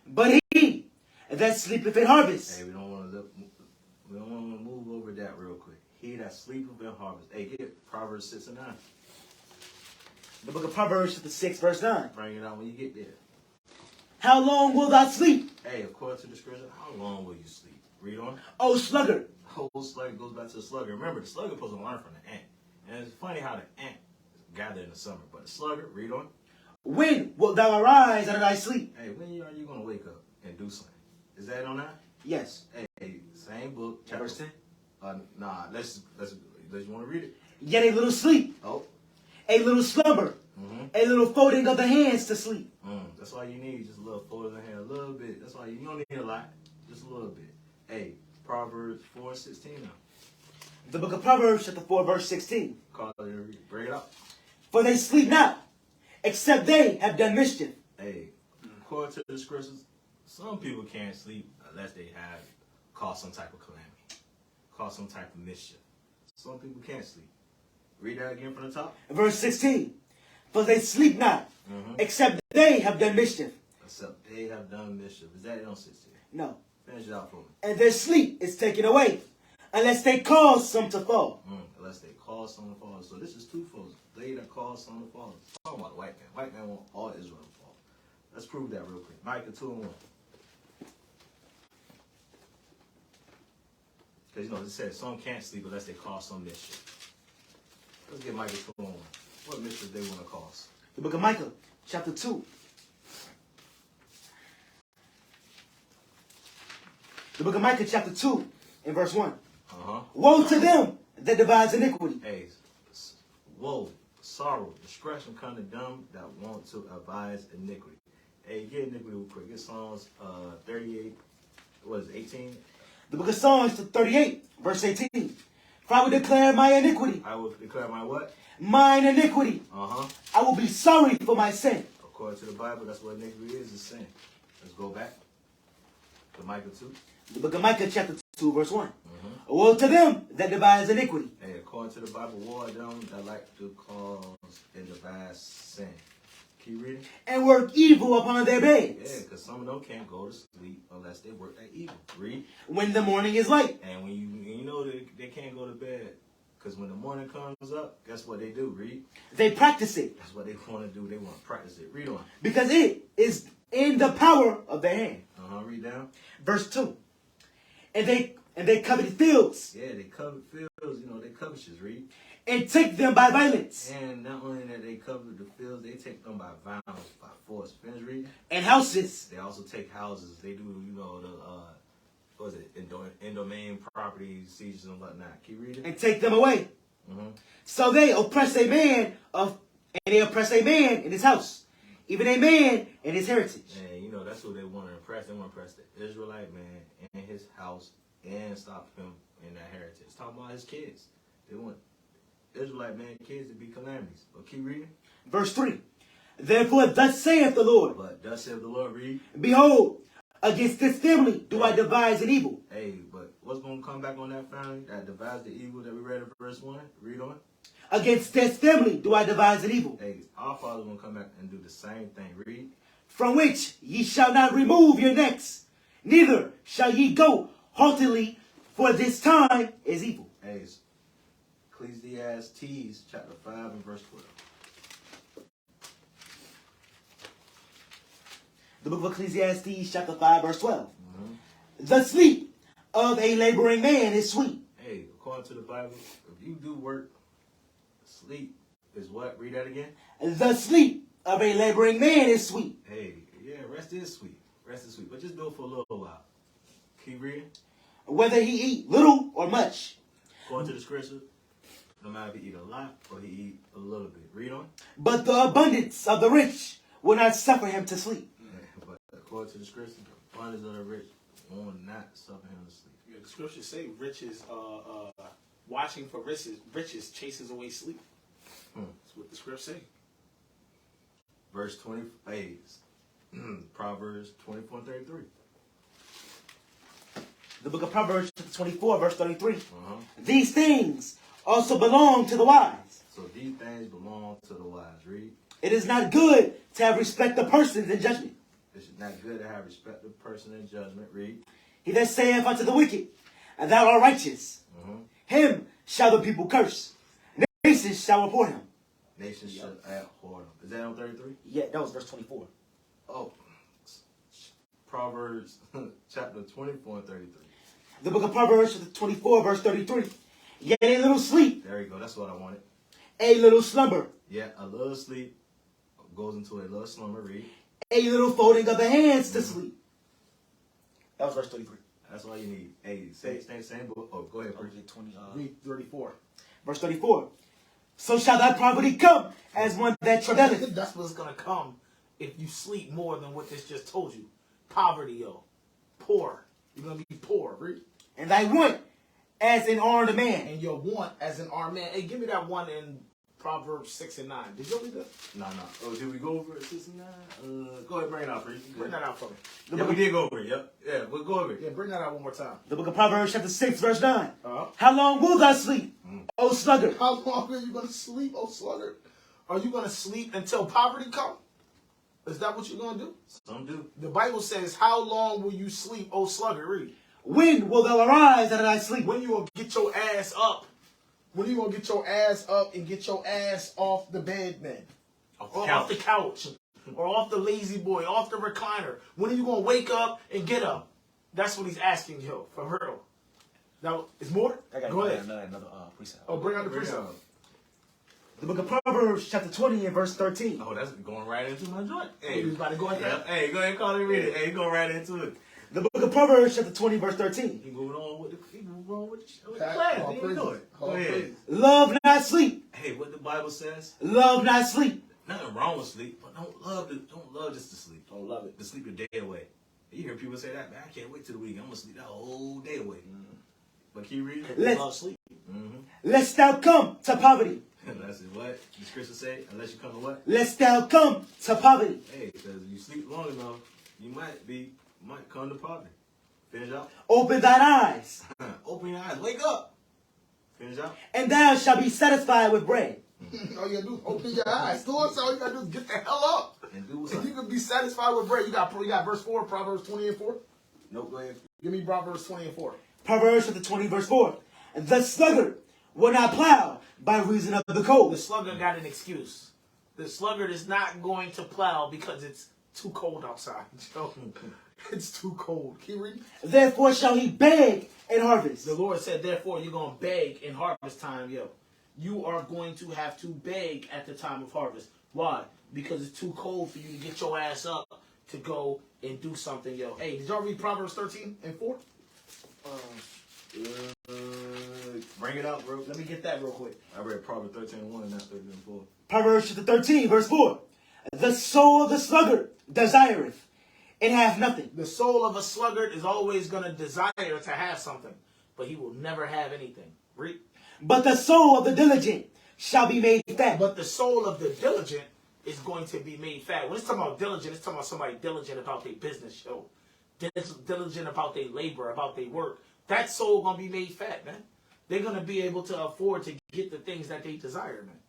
But he that sleepeth in harvest. Hey, we don't want to move over that real quick. He that sleepeth in harvest. Hey, get Proverbs 6 and 9. The book of Proverbs chapter 6, verse 9. Bring it out when you get there. How long will thou sleep, Hey, according to the scripture, how long will you sleep? Read on. O sluggard? The whole slugger goes back to the slugger. Remember, the slugger supposed to learn from the ant. And it's funny how the ant gather in the summer. But the slugger, read on. When wilt thou arise out of thy sleep? Hey, when are you going to wake up and do something? Is that on that? Yes. Hey, same book. Chapter Verse 10. Nah, let's you want to read it? Yet a little sleep, Oh. a little slumber, a little folding of the hands to sleep. That's all you need. Just a little fold of the hand. A little bit. That's all you don't need a lot. Just a little bit. Hey, Proverbs 4:16 now. The book of Proverbs chapter 4, verse 16. Call it and read. Break it up. For they sleep not, except they have done mischief. Hey, according to the scriptures, some people can't sleep unless they have caused some type of calamity, caused some type of mischief. Some people can't sleep. Read that again from the top. Verse 16. For they sleep not, except they have done mischief. Except they have done mischief. Is that it on 16? No. Finish it out for me. And their sleep is taken away, unless they cause some to fall. Unless they cause some to fall. So this is twofold. They that cause some to fall. It's talking about the white man. White man want all Israel to fall. Let's prove that real quick. Micah 2 and 1. Because, it says some can't sleep unless they cause some mischief. Let's get Micah 2 and 1. What mischief they want to cause? The book of Micah, chapter 2. The book of Micah, chapter 2, and verse 1. Woe to them that devise iniquity. Hey, woe, sorrow, destruction come to them that want to advise iniquity. Hey, get iniquity real quick. Get Psalms 38, what is it, 18? The book of Psalms 38, verse 18. For I will declare my iniquity. I will declare my what? Mine iniquity. I will be sorry for my sin. According to the Bible, that's what iniquity is sin. Let's go back to Micah 2. The book of Micah, chapter 2, verse 1. Woe to them that devise iniquity. Hey, according to the Bible, woe to them that like to cause and devise sin. Keep reading. And work evil upon their beds. Yeah, because some of them can't go to sleep unless they work that evil. Read. When the morning is light. And when you know they can't go to bed, because when the morning comes up, guess what they do? Read. They practice it. That's what they want to do. They want to practice it. Read on. Because it is in the power of their hand. Read down. Verse 2. And they and they coveted fields, Yeah, they covered fields, you know, they covetous, read. and take them by violence, And not only that they covered the fields, they take them by violence, by force. Finish reading. and houses, They also take houses. They do, you know, the what was it, in-domain properties, seizures and whatnot. Keep reading. and take them away. Mm-hmm. So they oppress a man in his house, even a man in his heritage. And you know that's who they want to impress. They want to impress the Israelite man in his house and stop him in that heritage. It's talking about his kids. They want Israelite man kids to be calamities. But keep reading. Verse 3. Therefore thus saith the Lord, But thus saith the Lord, read. behold, against this family do I devise an evil. Hey, but what's going to come back on that family that divides the evil that we read in verse 1? Read on. Against this family do I devise an evil, Hey, our Father going to come back and do the same thing. Read. from which ye shall not remove your necks, neither shall ye go haughtily, for this time is evil. Hey, it's Ecclesiastes chapter 5 and verse 12. The book of Ecclesiastes chapter 5 verse 12. The sleep of a laboring man is sweet. Hey, according to the Bible, if you do work, sleep is what? Read that again. The sleep of a laboring man is sweet. Hey, yeah, rest is sweet. Rest is sweet. But just do it for a little while. Keep reading. Whether he eat little or much. According to the scripture, no matter if he eat a lot or he eat a little bit. Read on. But the abundance of the rich will not suffer him to sleep. But according to the scripture, the abundance of the rich will not suffer him to sleep. Yeah, the scriptures say riches, watching for riches chases away sleep. That's what the scriptures say. Verse 28, Proverbs 24 and 33. The book of Proverbs 24 verse 33. Uh-huh. These things also belong to the wise. So these things belong to the wise. Read. It is not good to have respect of persons in judgment. It's not good to have respect of person in judgment. Read. He that saith unto the wicked, and thou art righteous, him shall the people curse. Nations shall report him. Nations shall abhor him. Is that on 33? Yeah, that was verse 24. Oh, Proverbs chapter 24 and 33. The book of Proverbs 24 verse 33. Yet a little sleep, There you go. That's what I wanted. a little slumber, Yeah, a little sleep goes into a little slumber. Read. a little folding of the hands to sleep. That was verse 33. That's all you need. Hey, same book. Oh, go ahead, preach. Read 34. Verse 34. So shall thy poverty come as one that travaileth. That's what's gonna come if you sleep more than what this just told you. Poverty, yo. Poor. You're gonna be poor. Read. And thy want as an armed man. And your want as an armed man. Hey, give me that one in Proverbs 6 and 9. Did you read that? No. Oh, did we go over it? 69? Go ahead, bring it out, preach. Bring that out for me. Yeah, we did go over it. Yep. Yeah, we'll go over it. Yeah, bring that out one more time. The book of Proverbs chapter 6 verse 9. Uh-huh. How long will thou sleep, O sluggard? How long are you going to sleep, oh sluggard? Are you going to sleep until poverty comes? Is that what you're going to do? Some do. The Bible says, how long will you sleep, oh sluggard? Read. When will thou arise out of thy sleep? When you going to get your ass up? When you going to get your ass up and get your ass off the bed, man? Off the couch. Or off the lazy boy, off the recliner. When are you going to wake up and get up? That's what he's asking you, for real. Now, is more? Go ahead. Another precept. Oh, bring out the precept. The book of Proverbs chapter 20 and verse 13. Oh, that's going right into my joint. Hey, you was about to go ahead. Yeah. Hey, go ahead and call it read it. Hey, go right into it. The book of Proverbs chapter 20 verse 13. He moving on with the class. He ain't do it. Go ahead. Love not sleep. Hey, what the Bible says? Love not sleep. Nothing wrong with sleep, but don't love just to sleep. Don't love it. To sleep your day away. You hear people say that, man, I can't wait till the weekend. I'm gonna sleep that whole day away. But keep reading. Lest, sleep. lest thou come to poverty. That's it. What the scripture say? Unless you come to what? Lest thou come to poverty. Hey, because if you sleep long enough, you might come to poverty. Finish out. Open thine eyes, Open your eyes. Wake up. Finish out. and thou shalt be satisfied with bread. All you gotta do is open your eyes. Do it. All you gotta do is get the hell up. And do what's If up. you can be satisfied with bread, you got verse 4, Proverbs 20 and 4. Nope, go ahead. Give me Proverbs 20 and 4. Proverbs chapter 20 verse 4. The sluggard will not plow by reason of the cold. The sluggard got an excuse. The sluggard is not going to plow because it's too cold outside. So It's too cold. Keep reading. Therefore shall he beg and harvest. The Lord said, therefore, you're going to beg in harvest time, yo. You are going to have to beg at the time of harvest. Why? Because it's too cold for you to get your ass up to go and do something, yo. Hey, did y'all read Proverbs 13:4? Bring it out, bro. Let me get that real quick. I read Proverbs 13:1, not 13:4. Proverbs chapter 13, verse 4. The soul of the sluggard desireth, and hath nothing. The soul of a sluggard is always going to desire to have something, but he will never have anything. Read. But the soul of the diligent shall be made fat. But the soul of the diligent is going to be made fat. When it's talking about diligent, it's talking about somebody diligent about their business, yo. Diligent about their labor, about their work. That soul going to be made fat, man. They're going to be able to afford to get the things that they desire, man.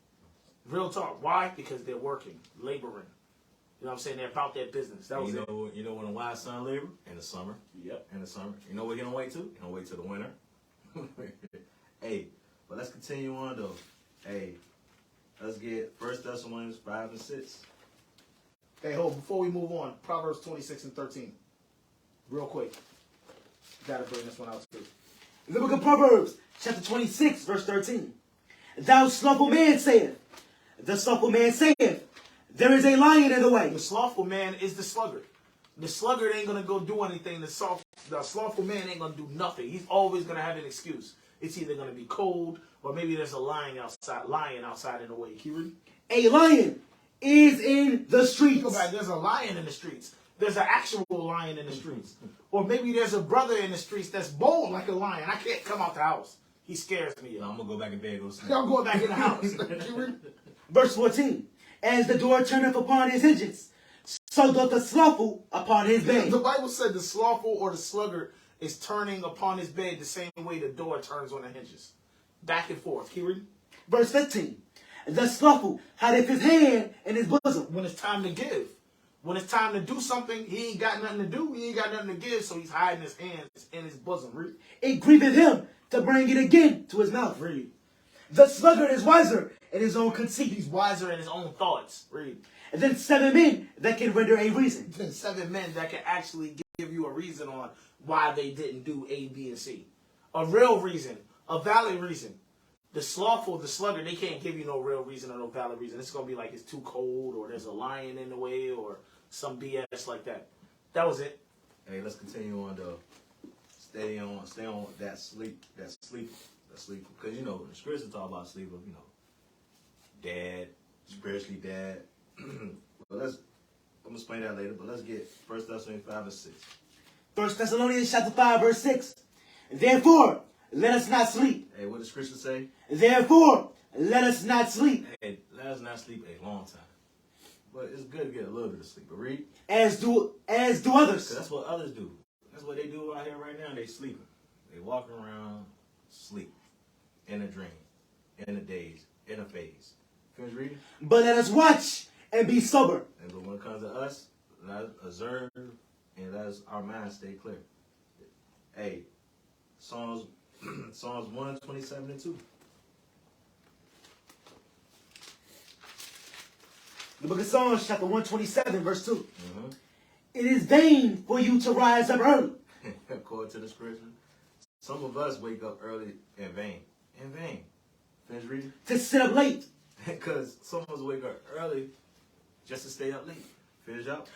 Real talk. Why? Because they're working, laboring. You know what I'm saying? They're about their business. That was it. You know when a wise son labor? In the summer. Yep. In the summer. You know what he don't wait to? He don't wait till the winter. Hey, but let's continue on though. Hey, let's get 1 Thessalonians 5 and 6. Hey, hold. Before we move on, Proverbs 26:13. Real quick. Gotta bring this one out too. The book of Proverbs, chapter 26, verse 13. Thou slothful man saith, the slothful man saith, there is a lion in the way. The slothful man is the sluggard. The sluggard ain't going to go do anything. The slothful man ain't going to do nothing. He's always going to have an excuse. It's either going to be cold or maybe there's a lion outside in the way. Can you read? A lion is in the streets. Go back. There's a lion in the streets. There's an actual lion in the streets. Or maybe there's a brother in the streets that's bold like a lion. I can't come out the house. He scares me. No, I'm gonna go back in bed and go sleep. I'm going back in the house. Verse 14. As the door turneth upon his hinges, so doth the slothful upon his bed. The Bible said the slothful or the sluggard is turning upon his bed the same way the door turns on the hinges. Back and forth. Can you read? Verse 15. The slothful hideth his hand in his bosom. When it's time to give. When it's time to do something, he ain't got nothing to do. He ain't got nothing to give, so he's hiding his hands in his bosom. Read. It grieveth him to bring it again to his mouth. Read. The sluggard is wiser in his own conceit. He's wiser in his own thoughts. Read. And then 7 men that can render a reason. Then 7 men that can actually give you a reason on why they didn't do A, B, and C. A real reason. A valid reason. The slothful, the sluggard, they can't give you no real reason or no valid reason. It's going to be like it's too cold or there's a lion in the way or some BS like that. That was it. Hey, let's continue on though. Stay on that sleep. Because you know the scriptures talk about sleep of, you know, dad, spiritually dad. But I'm gonna explain that later. But let's get 1 Thessalonians 5 and 6. 1 Thessalonians chapter 5, verse 6. Therefore, let us not sleep. Hey, what does scripture say? Therefore, let us not sleep. Hey, let us not sleep a long time. But it's good to get a little bit of sleep. But read. As do others. Because that's what others do. That's what they do out here right now. They sleeping. They walking around, sleep. In a dream. In a daze. In a phase. Finish reading? But let us watch and be sober. And but when it comes to us, let us observe and let us, our minds stay clear. Hey, Psalms 127 and 2. The book of Psalms, chapter 127, verse 2. Mm-hmm. It is vain for you to rise up early. According to the scripture, some of us wake up early in vain. In vain. Finish reading? To sit up late. Because some of us wake up early just to stay up late. Finish out.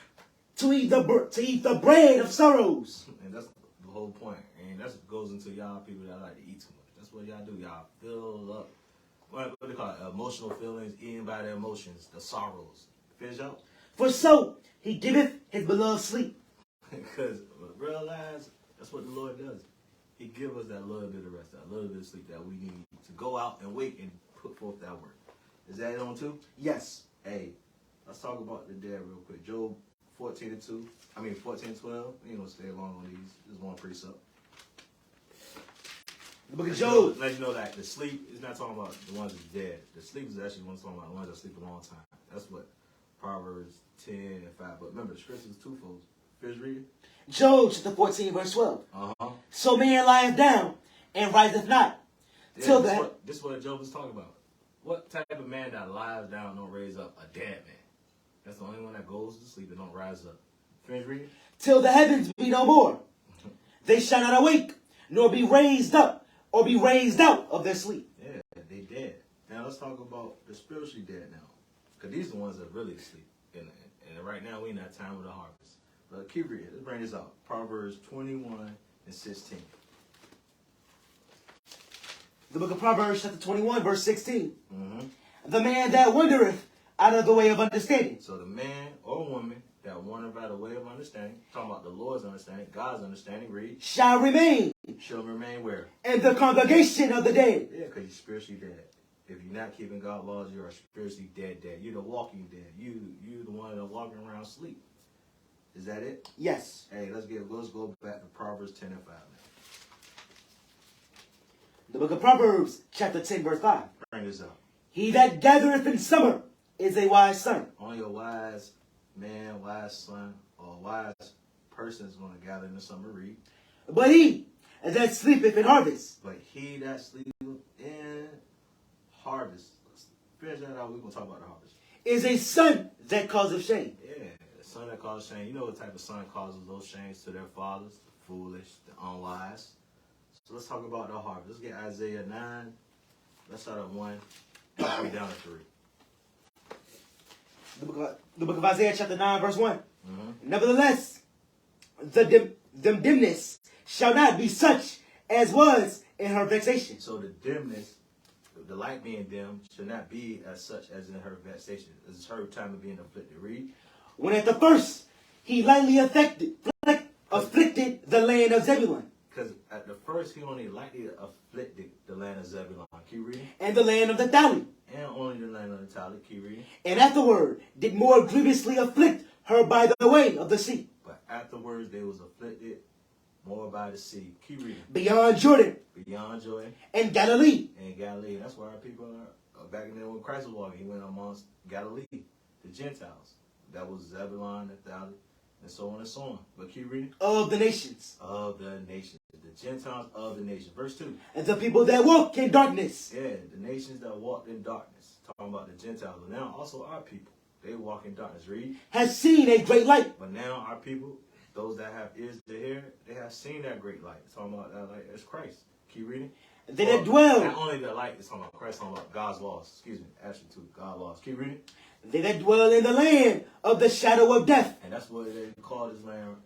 To eat the bread of sorrows. And that's the whole point. And that goes into y'all people that like to eat too much. That's what y'all do. Y'all fill up. What do they call it? Emotional feelings, eaten by the emotions, the sorrows. Finish out. For so he giveth his beloved sleep. Because realize that's what the Lord does. He gives us that little bit of rest, that little bit of sleep that we need to go out and wake and put forth that work. Is that it on too? Yes. Hey, let's talk about the dead real quick. Job 14 and 12. We ain't gonna stay long on these. Just one precept. The book of Job. Let you know that the sleep is not talking about the ones that's dead. The sleep is actually talking about the ones that sleep a long time. That's what Proverbs 10 and 5. But remember, the scripture is twofold. Finish reading. Job chapter 14, verse 12. Uh-huh. So man lieth down and riseth not. Yeah, Till this that. This is what Job is talking about. What type of man that lies down don't raise up? A dead man. That's the only one that goes to sleep and don't rise up. Finish reading. till the heavens be no more. They shall not awake, nor be raised up, or be raised out of their sleep. Yeah, they dead. Now let's talk about the spiritually dead now. Because these are the ones that really asleep. And right now we in that time of the harvest. But keep reading. Let's bring this out. Proverbs 21 and 16. The book of Proverbs, chapter 21, verse 16. Mm-hmm. The man that wandereth out of the way of understanding. So the man or woman that wandered by the way of understanding, talking about the Lord's understanding, God's understanding, read, Shall remain shall remain where? in the congregation of the dead. Yeah, because you're spiritually dead. If you're not keeping God's laws, you are spiritually dead. You're the walking dead. You the one that walking around asleep. Is that it? Yes. Hey, let's go back to Proverbs 10 and 5 now. The book of Proverbs, chapter 10, verse 5. Bring this up. He that gathereth in summer is a wise son. Only a wise man, wise son, or wise person is going to gather in the summer, read. But he that sleepeth in harvest But he that sleepeth in harvest. Let's finish that out. We're going to talk about the harvest. is a son that causeth shame. Yeah, the son that causes shame. You know what type of son causes those shames to their fathers? The foolish, the unwise. So let's talk about the harvest. Let's get Isaiah 9. Let's start at 1. Let's read down to 3. The book of Isaiah, chapter 9, verse 1. Mm-hmm. Nevertheless, them dimness shall not be such as was in her vexation. So the dimness, the light being dim, should not be as such as in her vexation. This is her time of being afflicted. Read. When at the first he lightly afflicted the land of Zebulun Because at the first, he only lightly afflicted the land of Zebulun. Keep reading. and the land of the Naphtali, And only the land of Naphtali. Keep reading. and afterward did more grievously afflict her by the way of the sea, But afterwards, they was afflicted more by the sea. Keep reading. beyond Jordan Beyond Jordan and Galilee. and Galilee. That's where our people are. Back in there when Christ was walking, he went amongst Galilee, the Gentiles. That was Zebulun, Naphtali, and so on and so on. But keep reading. Of the nations, Of the nations. The Gentiles of the nations. Verse 2. and the people that walk in darkness, Yeah, the nations that walked in darkness. Talking about the Gentiles. But now also our people. They walk in darkness. Read. has seen a great light. But now our people, those that have ears to hear, they have seen that great light. It's talking about that light as Christ. Keep reading. They that dwell, Not only the light is talking about Christ, talking about God's laws. Excuse me. Actually, too. God's laws. Keep reading. they that dwell in the land of the shadow of death, And that's what they call this land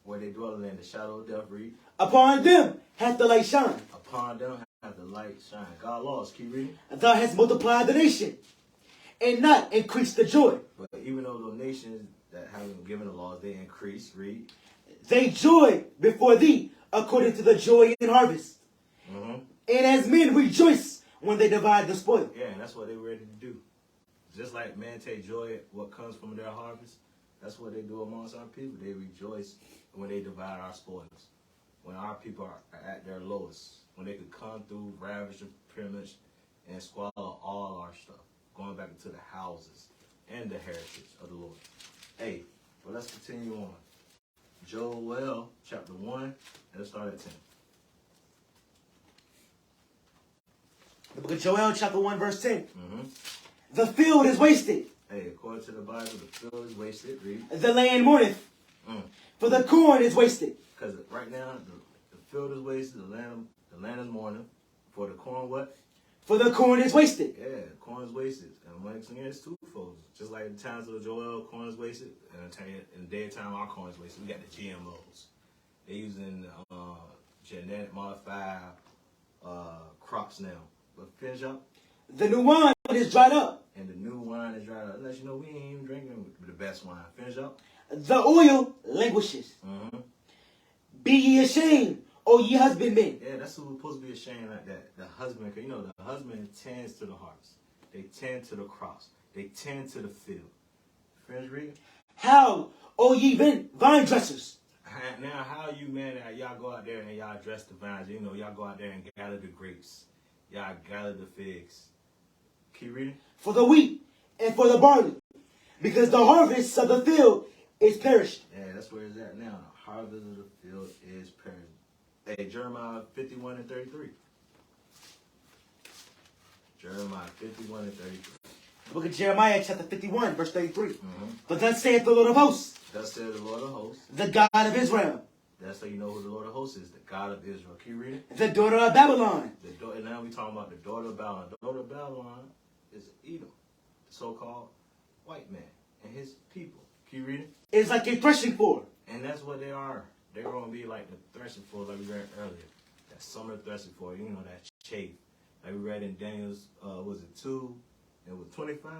where they dwell in the shadow of death. Read. upon them hath the light shine. Upon them have the light shine. God's laws. Keep reading. Thou hast multiplied the nation, and not increased the joy. But even though those nations that haven't given the laws, they increase. Read. They joy before thee, according to the joy in harvest. Mm-hmm. And as men rejoice when they divide the spoil. Yeah, and that's what they're ready to do. Just like men take joy at what comes from their harvest, that's what they do amongst our people. They rejoice when they divide our spoils. When our people are at their lowest. When they could come through, ravage and pillage, and swallow all our stuff. Going back into the houses and the heritage of the Lord. Hey, well, let's continue on. Joel chapter 1, and let's start at 10. The book of Joel, chapter 1, verse 10. Mm-hmm. The field is wasted, Hey, according to the Bible, the field is wasted. Read. the land mourneth, for the corn is wasted. Because right now, the field is wasted, the land is mourning. For the corn, what? For the corn is wasted. Yeah, corn is wasted. And once again, it's twofold. Just like in the times of Joel, corn is wasted. And in the daytime, our corn is wasted. We got the GMOs. They're using genetic modified crops now. But finish up. The new wine is dried up. And the new wine is dried up. Unless you know, we ain't even drinking the best wine. Finish up. The oil languishes. Mm-hmm. Be ye ashamed, O ye husbandmen. Yeah, that's who's supposed to be ashamed like that. The husband, because you know, the husband tends to the harvest. They tend to the crops. They tend to the field. Finish reading. How, O ye vine dressers. Now, how you men, y'all go out there and y'all dress the vines. You know, y'all go out there and gather the grapes. Y'all gather the figs. Keep reading. For the wheat and for the barley, because the harvest of the field is perished. Yeah, that's where it's at now. The harvest of the field is perished. Hey, Jeremiah 51 and 33. Jeremiah 51 and 33. The book of Jeremiah, chapter 51, verse 33. But thus saith the Lord of hosts, Thus said the Lord of hosts. the God of Israel, That's how you know who the Lord of hosts is, the God of Israel. Can you read it? the daughter of Babylon. And now we talking about the daughter of Babylon. The daughter of Babylon is Edom, the so-called white man, and his people. Can you read it? Is like a threshing floor. And that's what they are. They're going to be like the threshing floor, like we read earlier. That summer threshing floor, you know, that chaff. Like we read in Daniel's, was it 2? It was 25?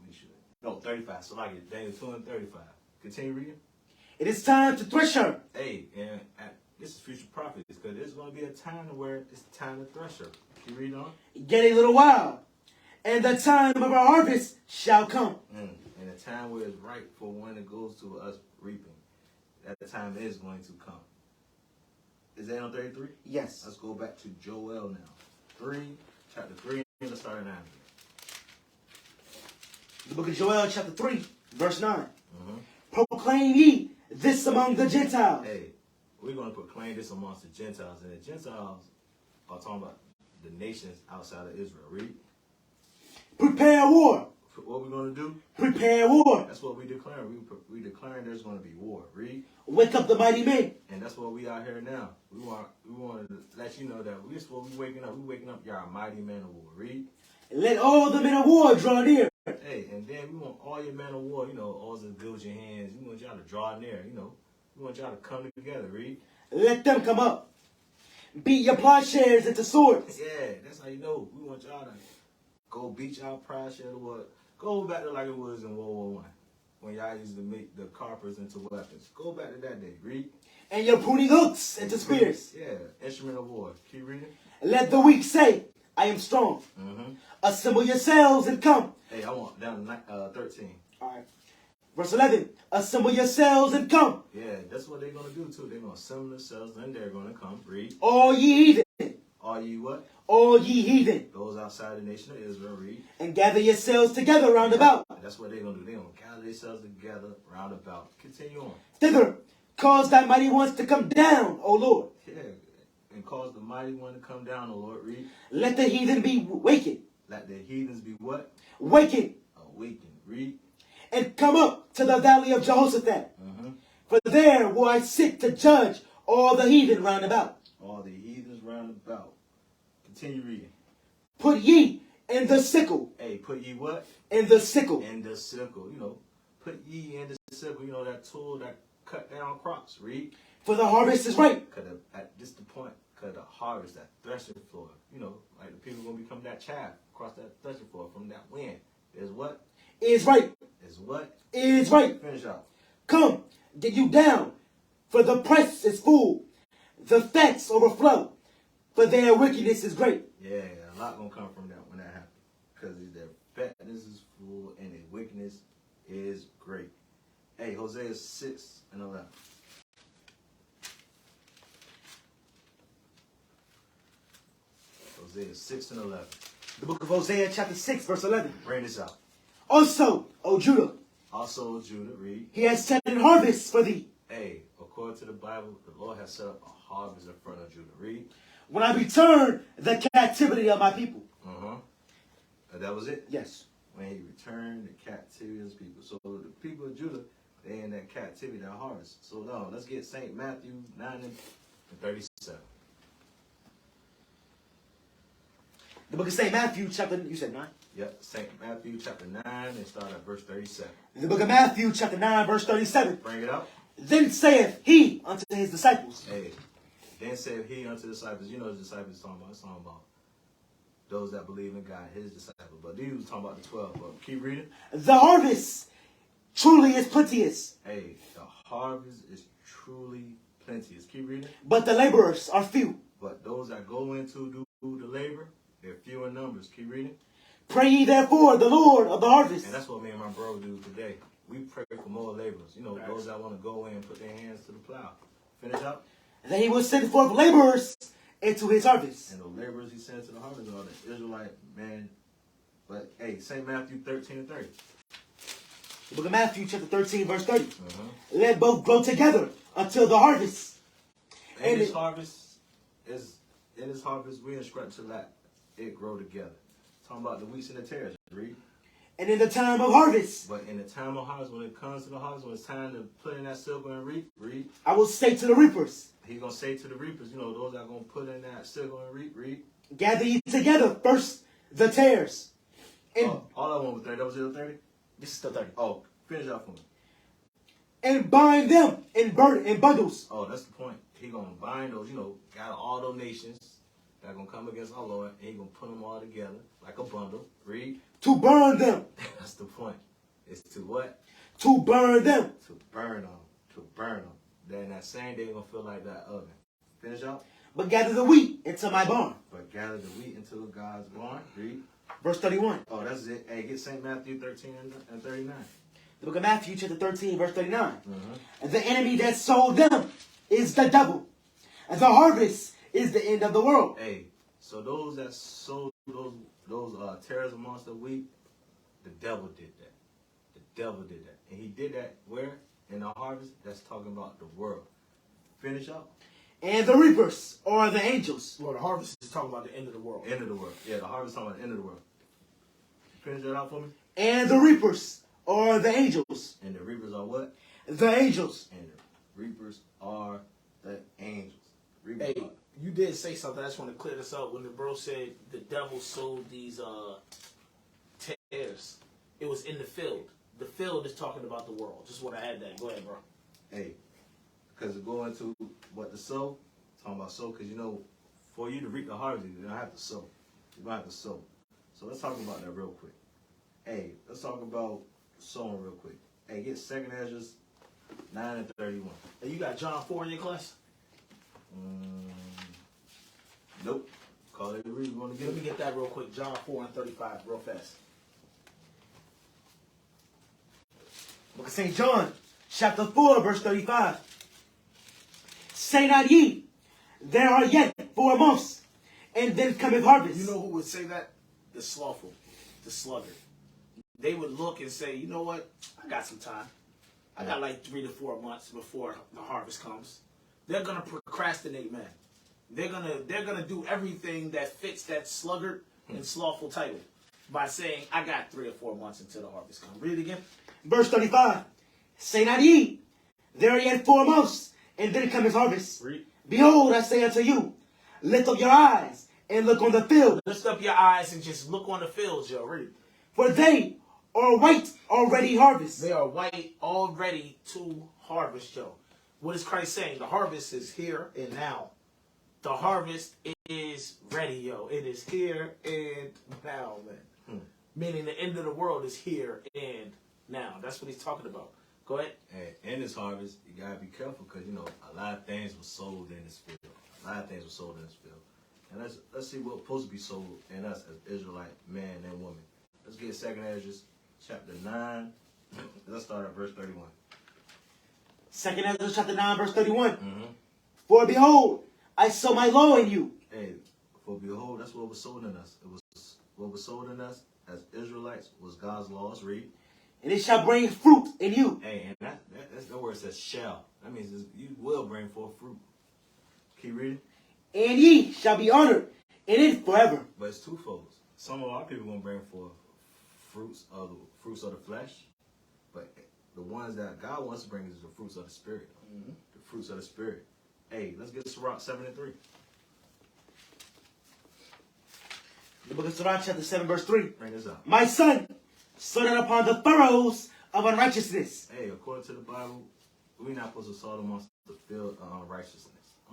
We should. No, 35. So like it, Daniel 2 and 35. Continue reading. It is time to thresh her. Hey, and this is future prophets, because there's going to be a time where it's time to thresh her. Can you read on? Yet a little while, and the time of our harvest shall come. And a time where it's right for when it goes to us reaping. That time is going to come. Is that on 33? Yes. Let's go back to Joel now. Chapter 3, and let's start at 9 again. The book of Joel, chapter 3, verse 9. Proclaim ye this among the Gentiles. Hey, we're going to proclaim this amongst the Gentiles. And the Gentiles are talking about the nations outside of Israel. Read. Prepare war. What we're going to do? Prepare war. That's what we declare. We declaring there's going to be war. Read. Wake up the mighty men. And that's what we out here now. We want to let you know that this what we waking up. We waking up, y'all mighty men of war. Read. Let all the men of war draw near. Hey, and then we want all your men of war, you know, all the build your hands. We want y'all to draw near, you know. We want y'all to come together. Read. Let them come up. Beat your plowshares into swords. Yeah, that's how you know. We want y'all to go beat y'all plowshares or what. Go back to like it was in World War I, when y'all used to make the carpers into weapons. Go back to that day. Read. And your pruning hooks into spears. Yeah, instrument of war. Keep reading. Let the weak say, I am strong. Assemble yourselves and come. Hey, I want down to 13. All right. Verse 11. Assemble yourselves and come. Yeah, that's what they're going to do too. They're going to assemble themselves and they're going to come. Read. All ye heathen. All ye what? All ye heathen. Those outside the nation of Israel. Read. And gather yourselves together round about. That's what they're going to do. They're going to gather themselves together round about. Continue on. Thither. Cause thy mighty ones to come down, O Lord. Yeah. And cause the mighty one to come down, O Lord. Read. Let the heathen be wakened. Let the heathens be what? Wakened. Awakened. Read. And come up to the valley of Jehoshaphat. For there will I sit to judge all the heathen round about. All the heathens round about. Continue reading. Put ye in the sickle. Hey, put ye what? In the sickle. In the sickle. You know, put ye in the sickle. You know, that tool that cut down crops. Read. For the harvest is ripe. At this the point, because the harvest, that threshing floor, you know, like the people going to become that chaff across that threshing floor from that wind. Is what? Is ripe. Is what? Is ripe. Finish out. Come, get you down, for the press is full. The fats overflow, for their wickedness is great. Yeah, a lot going to come from that when that happens. Because their fatness is full and their wickedness is great. Hey, Hosea 6 and 11. Hosea 6 and 11. The book of Hosea, chapter 6, verse 11. Bring this out. Also, O Judah, Also, Judah, read. he has set an harvest for thee. Hey, according to the Bible, the Lord has set up a harvest in front of Judah. Read. When I return the captivity of my people. That was it? Yes. When he returned the captivity of his people. So the people of Judah, they in that captivity, that harvest. So now, let's get St. Matthew 9 and 37. The book of St. Matthew, chapter, you said 9? Yep, St. Matthew chapter 9 and start at verse 37. The book of Matthew, chapter 9, verse 37. Bring it up. Then saith he unto his disciples. Hey, then said he unto the disciples, you know the disciples is talking about, it's talking about those that believe in God, his disciples. But these was talking about the 12. But keep reading. The harvest truly is plenteous. Hey, the harvest is truly plenteous. Keep reading. But the laborers are few. But those that go in to do the labor, they're few in numbers. Keep reading. Pray ye therefore the Lord of the harvest. And that's what me and my bro do today. We pray for more laborers. You know, those that want to go in and put their hands to the plow. Finish up. That he will send forth laborers into his harvest. And the laborers he sent to the harvest are the Israelite man. But hey, St. Matthew 13 and 30. The book of Matthew, chapter 13, verse 30. Let both grow together until the harvest. And this harvest we instruct to let it grow together. Talking about the wheats and the tares. Read. And in the time of harvest, But in the time of harvest, when it comes to the harvest, when it's time to put in that silver and reap, I will say to the reapers, he's going to say to the reapers, those that are going to put in that silver and reap. gather ye together first the tares. And, All I want was 30. That was it, 30? This is the 30. Oh, finish off for me. and bind them in bundles. Oh, that's the point. He going to bind those, got all those nations that are going to come against our Lord, and he going to put them all together like a bundle. Read. To burn them. That's the point. It's to what? To burn them. To burn them. To burn them. Then that same day, going to feel like that oven. Finish up. But gather the wheat into my barn. But gather the wheat into God's barn. Read. Verse 31. Oh, that's it. Hey, get St. Matthew 13 and 39. The book of Matthew, chapter 13, verse 39. Mm-hmm. And the enemy that sold them is the devil. And the harvest is the end of the world. Hey, so those that sold those tares amongst the wheat, the devil did that. The devil did that. And he did that where? In the harvest? That's talking about the world. Finish up. And the reapers are the angels. Well, the harvest is talking about the end of the world. End of the world. Yeah, the harvest is talking about the end of the world. Finish that out for me. And the reapers are the angels. And the reapers are what? The angels. And the reapers are the angels. Reapers Hey, you did say something. I just want to clear this up. When the bro said the devil sold these tares, it was in the field. The field is talking about the world. Just want to add that. Go ahead, bro. Hey, because going to what to sow, talking about sow, because for you to reap the harvest, you're going to have to sow. You're going to have to sow. So let's talk about that real quick. Hey, let's talk about sowing real quick. Hey, get 2nd Ezra 9 and 31. Hey, you got John 4 in your class? Nope. Call it read. We're going to get Let me it. get that real quick. John 4 and 35, real fast. Book of St. John, chapter 4, verse 35. Say not ye, there are yet 4 months, and then cometh harvest. You know who would say that? The slothful, the sluggard. They would look and say, you know what? I got some time. I got like 3 to 4 months before the harvest comes. They're gonna procrastinate, man. They're gonna do everything that fits that sluggard and slothful title by saying, I got 3 or 4 months until the harvest comes. Read it again. Verse 35. Say not ye, there are yet 4 months, and then cometh harvest. Read. Behold, I say unto you, lift up your eyes, and look on the field, Lift up your eyes and just look on the fields, yo. Read. for they are white already harvest. They are white, all ready to harvest, yo. What is Christ saying? The harvest is here and now. The harvest is ready, yo. It is here and now, man. Meaning the end of the world is here and now. That's what he's talking about. Go ahead. Hey, in this harvest, you got to be careful because, a lot of things were sold in this field. A lot of things were sold in this field. And let's see what's supposed to be sold in us as Israelite man and woman. Let's get 2nd Ezra chapter 9. Let's start at verse 31. 2nd Ezra chapter 9, verse 31. Mm-hmm. For behold, I sow my law in you. Hey, for behold, that's what was sold in us. It was what was sold in us as Israelites was God's laws. Read. And it shall bring fruit in you. Hey, and that's the word says shall. That means you will bring forth fruit. Keep reading. And ye shall be honored in it forever. But it's twofold. Some of our people gonna bring forth fruits of the flesh, but the ones that God wants to bring is the fruits of the spirit. Mm-hmm. The fruits of the spirit. Hey, let's get Sirach 7 and 3. The book of Sirach chapter 7, verse 3. Bring this out. My son, sow not upon the furrows of unrighteousness. Hey, according to the Bible, we're not supposed to sow amongst the field of unrighteousness.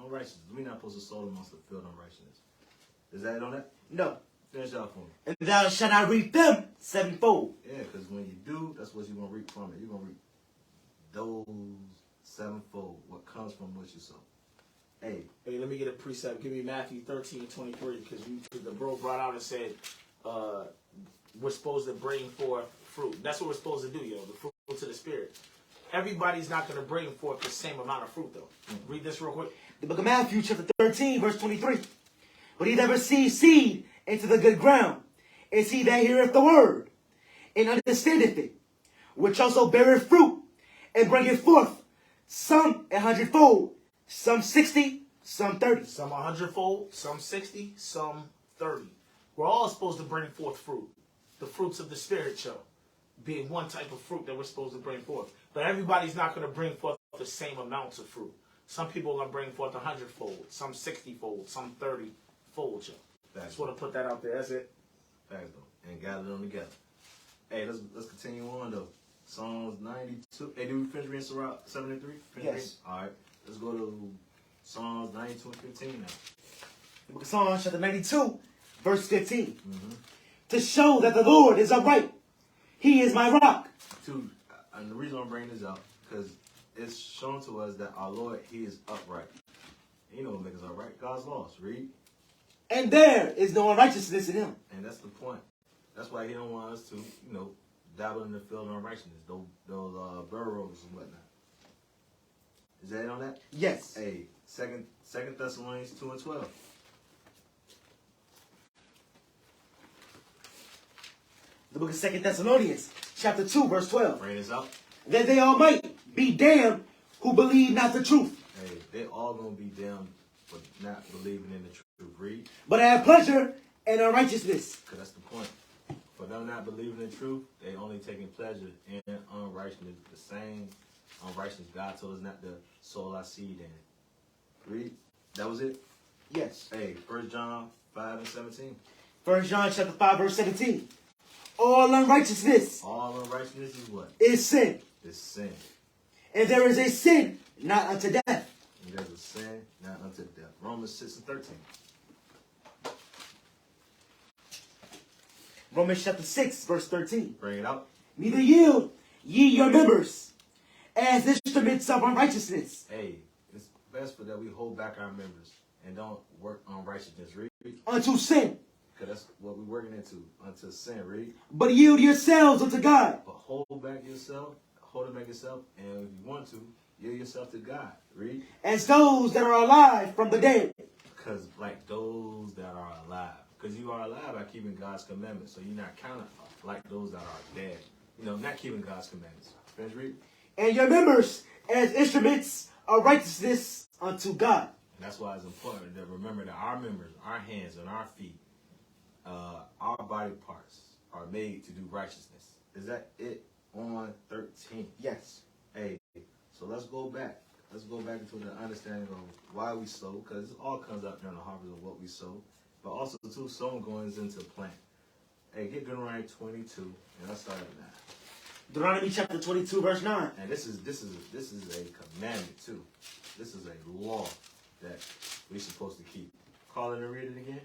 Unrighteousness. We're not supposed to sow amongst the field of unrighteousness. Is that it on that? No. Finish out for me. And thou shalt not reap them sevenfold. Yeah, because when you do, that's what you're going to reap from it. You're going to reap those sevenfold, what comes from what you sow. Hey, Let me get a precept. Give me Matthew 13:23, because the bro brought out and said we're supposed to bring forth fruit. That's what we're supposed to do, yo. The fruit to the spirit. Everybody's not going to bring forth the same amount of fruit, though. Read this real quick. The book of Matthew chapter 13, verse 23. But he that receives seed into the good ground is he that heareth the word and understandeth it, which also beareth fruit and bringeth forth some 100-fold, some 60, some 30. Some 100-fold, some 60, some 30. We're all supposed to bring forth fruit. the fruits of the Spirit show, being one type of fruit that we're supposed to bring forth. But everybody's not going to bring forth the same amounts of fruit. Some people are going to bring forth 100-fold, some 60-fold, some 30-fold, Joe. Just want to put that out there. That's it. Facts, though. And gather them together. Hey, let's continue on, though. Psalms 92. Hey, did we finish reading Surah 73? Yes. All right. Let's go to Psalms 92 and 15 now. The book of Psalms, chapter 92, verse 15. Mm-hmm. To show that the Lord is upright. He is my rock. And the reason I'm bringing this up, because it's shown to us that our Lord, He is upright. You know what makes us upright? God's laws. Read. And there is no unrighteousness in him. And that's the point. That's why He don't want us to, dabble in the field of unrighteousness. Those burrows and whatnot. Is that it on that? Yes. Hey, Second Thessalonians 2 and 12. The book of 2 Thessalonians, chapter 2, verse 12. Bring this up. That they all might be damned who believe not the truth, Hey, they all gonna be damned for not believing in the truth. Read. but have pleasure in unrighteousness. Because that's the point. For them not believing in the truth, they only taking pleasure in unrighteousness. The same unrighteousness God told us not to sow our seed in. Read. That was it? Yes. Hey, 1 John 5 and 17. 1 John chapter 5, verse 17. All unrighteousness All unrighteousness is what? is sin. It's sin. And there is a sin not unto death. And there's a sin not unto death. Romans 6 and 13. Romans chapter 6, verse 13. Bring it out. Neither yield ye your members as instruments of unrighteousness. Hey, it's best for that we hold back our members and don't work on righteousness. Read. Unto sin, Because that's what we're working into. Unto sin. Read. but yield yourselves unto God. But hold back yourself. Hold it back yourself. And if you want to, yield yourself to God. Read. As those that are alive from the dead. Because like those that are alive. Because you are alive by keeping God's commandments. So you're not counted like those that are dead. Not keeping God's commandments. Finish read. And your members as instruments of righteousness unto God. And that's why it's important to remember that our members, our hands and our feet, our body parts are made to do righteousness. Is that it on 13? Yes. Hey, so let's go back. Let's go back into the understanding of why we sow, because it all comes out during the harvest of what we sow. But also, too, sowing goes into plant. Hey, get Deuteronomy 22, and let's start at 9. Deuteronomy chapter 22, verse 9. And this is a commandment too. This is a law that we're supposed to keep. Call it and read it again.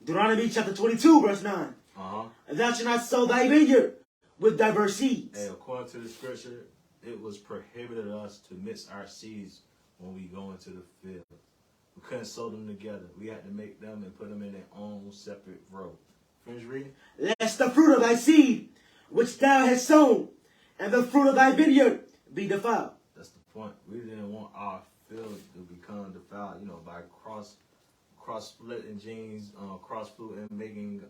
Deuteronomy chapter 22, verse 9. Thou shalt not sow thy vineyard with diverse seeds. Hey, according to the scripture, it was prohibited us to mix our seeds when we go into the field. We couldn't sow them together. We had to make them and put them in their own separate row. Finish reading. Lest the fruit of thy seed, which thou hast sown, and the fruit of thy vineyard be defiled. That's the point. We didn't want our field to become defiled, by cross splitting genes, cross fruit and making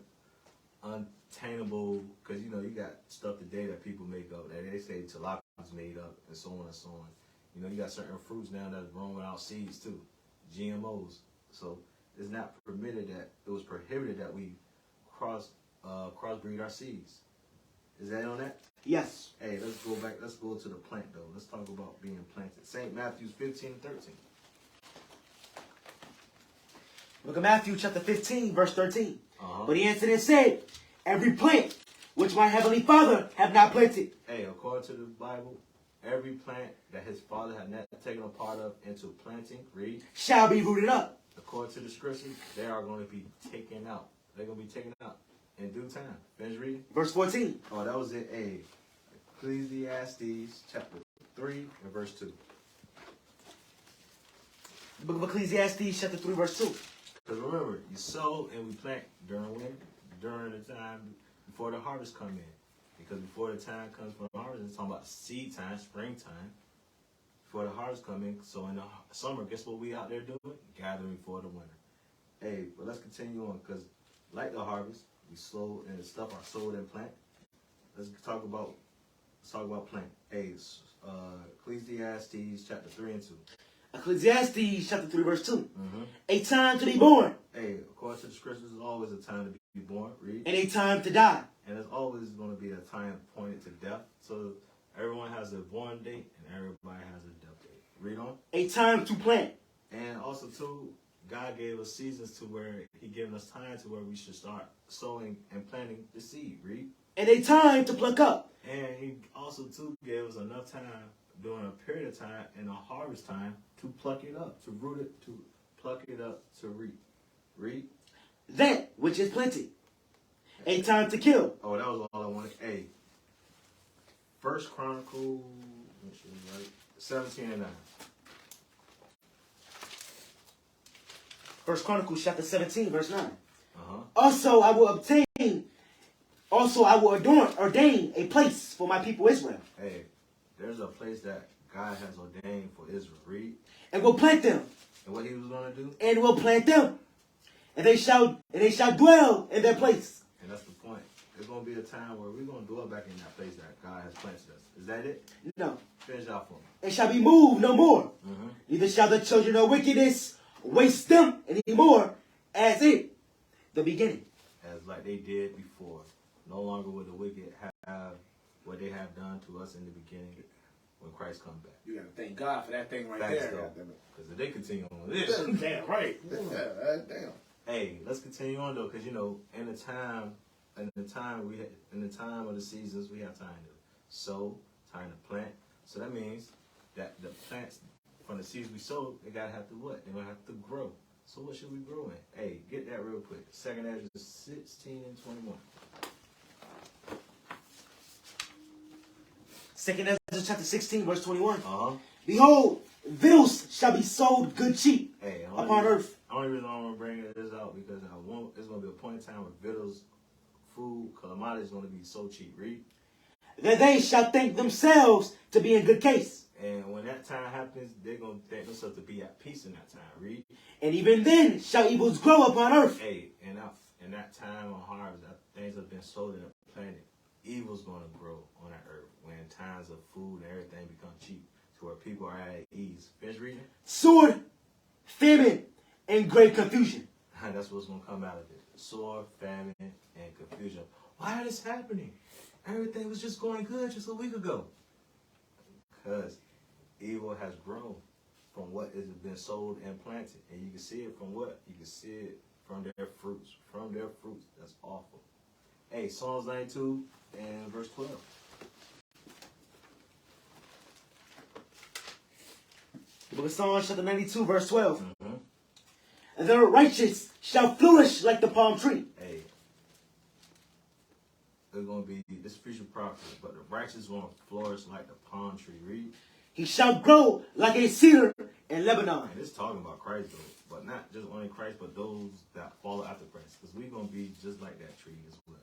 untainable. Because you got stuff today that people make up that they say tilapia's made up and so on and so on. You got certain fruits now that's grown without seeds too, GMOs. So it's not permitted that it was prohibited that we crossbreed our seeds. Is that on that? Yes. Hey, let's go back. Let's go to the plant, though. Let's talk about being planted. St. Matthew 15 and 13. Look at Matthew chapter 15, verse 13. Uh-huh. But he answered and said, every plant which my heavenly Father have not planted. Hey, according to the Bible, every plant that his Father had not taken a part of into planting, read, shall be rooted up. According to the scriptures, they are going to be taken out. They're going to be taken out in due time. Finish reading. Verse 14. Oh, that was it. Hey, Ecclesiastes chapter 3 and verse 2. The book of Ecclesiastes chapter 3, verse 2. Because remember, you sow and we plant during when? During the time before the harvest come in. Because before the time comes for the harvest, it's talking about seed time, springtime. Before the harvest come in. So in the summer, guess what we out there doing? Gathering for the winter. Hey, but let's continue on. Because like the harvest, we sow and stuff are sowed and plant. Let's talk about plant. Hey, Ecclesiastes chapter 3 and 2. Ecclesiastes chapter 3 verse 2. Mm-hmm. A time to be born Hey, according to the scriptures, there's always a time to be born. Read. and a time to die. And there's always going to be a time pointed to death. So everyone has a born date and everybody has a death date. Read on. A time to plant. And also, too, God gave us seasons to where He given us time to where we should start sowing and planting the seed. Read. And a time to pluck up. And He also, too, gave us enough time during a period of time in a harvest time to pluck it up, to root it, to pluck it up, to reap. Read. That which is plenty. A time to kill. Oh, that was all I wanted. Hey, First Chronicles, make sure it's right, 17 and 9. First Chronicles chapter 17 verse 9. Uh-huh. Also I will ordain a place for my people Israel. Hey, there's a place that God has ordained for Israel. Read. And will plant them. And what He was going to do? And will plant them. And they shall dwell in their place. And that's the point. There's going to be a time where we're going to dwell back in that place that God has planted us. Is that it? No. Finish out for me. And shall be moved no more. Mm-hmm. Neither shall the children of wickedness waste them anymore as it the beginning. As like they did before. No longer will the wicked have what they have done to us in the beginning when Christ comes back. You gotta thank God for that thing right Thanks, there. though. Because if they continue on with this. Damn right. Yeah, damn. Hey, let's continue on though, because in the time of the seasons, we have time to sow, time to plant. So that means that the plants from the seeds we sow, they gotta have to what? They're gonna have to grow. So what should we grow in? Hey, get that real quick. 2nd Ezra 16 and 21. 2nd Ezra chapter 16 verse 21. Uh-huh. Behold, victuals shall be sold good cheap Hey, upon earth. Only reason I want to bring this out because there's going to be a point in time where victuals, food, commodities is going to be so cheap. Read. That they shall think themselves to be in good case. And when that time happens, they're going to think themselves to be at peace in that time. Read. And even then shall evils grow upon earth. Hey, in that time of harvest, things have been sowed and planted. Evil's going to grow on that earth when times of food and everything become cheap to where people are at ease. Finish reading. Sword, famine, and great confusion. That's what's going to come out of it. Sword, famine, and confusion. Why is this happening? Everything was just going good just a week ago. Because evil has grown from what has been sold and planted. And you can see it from what? You can see it from their fruits. From their fruits. That's awful. Hey, Psalms 92 and verse 12. The book of Psalms chapter 92 verse 12. Mm-hmm. And the righteous shall flourish like the palm tree. Hey, there's going to be this future prophet, but the righteous going to flourish like the palm tree. Read. He shall grow like a cedar in Lebanon. And it's talking about Christ, though. But not just only Christ, but those that follow after Christ. Because we're going to be just like that tree as well.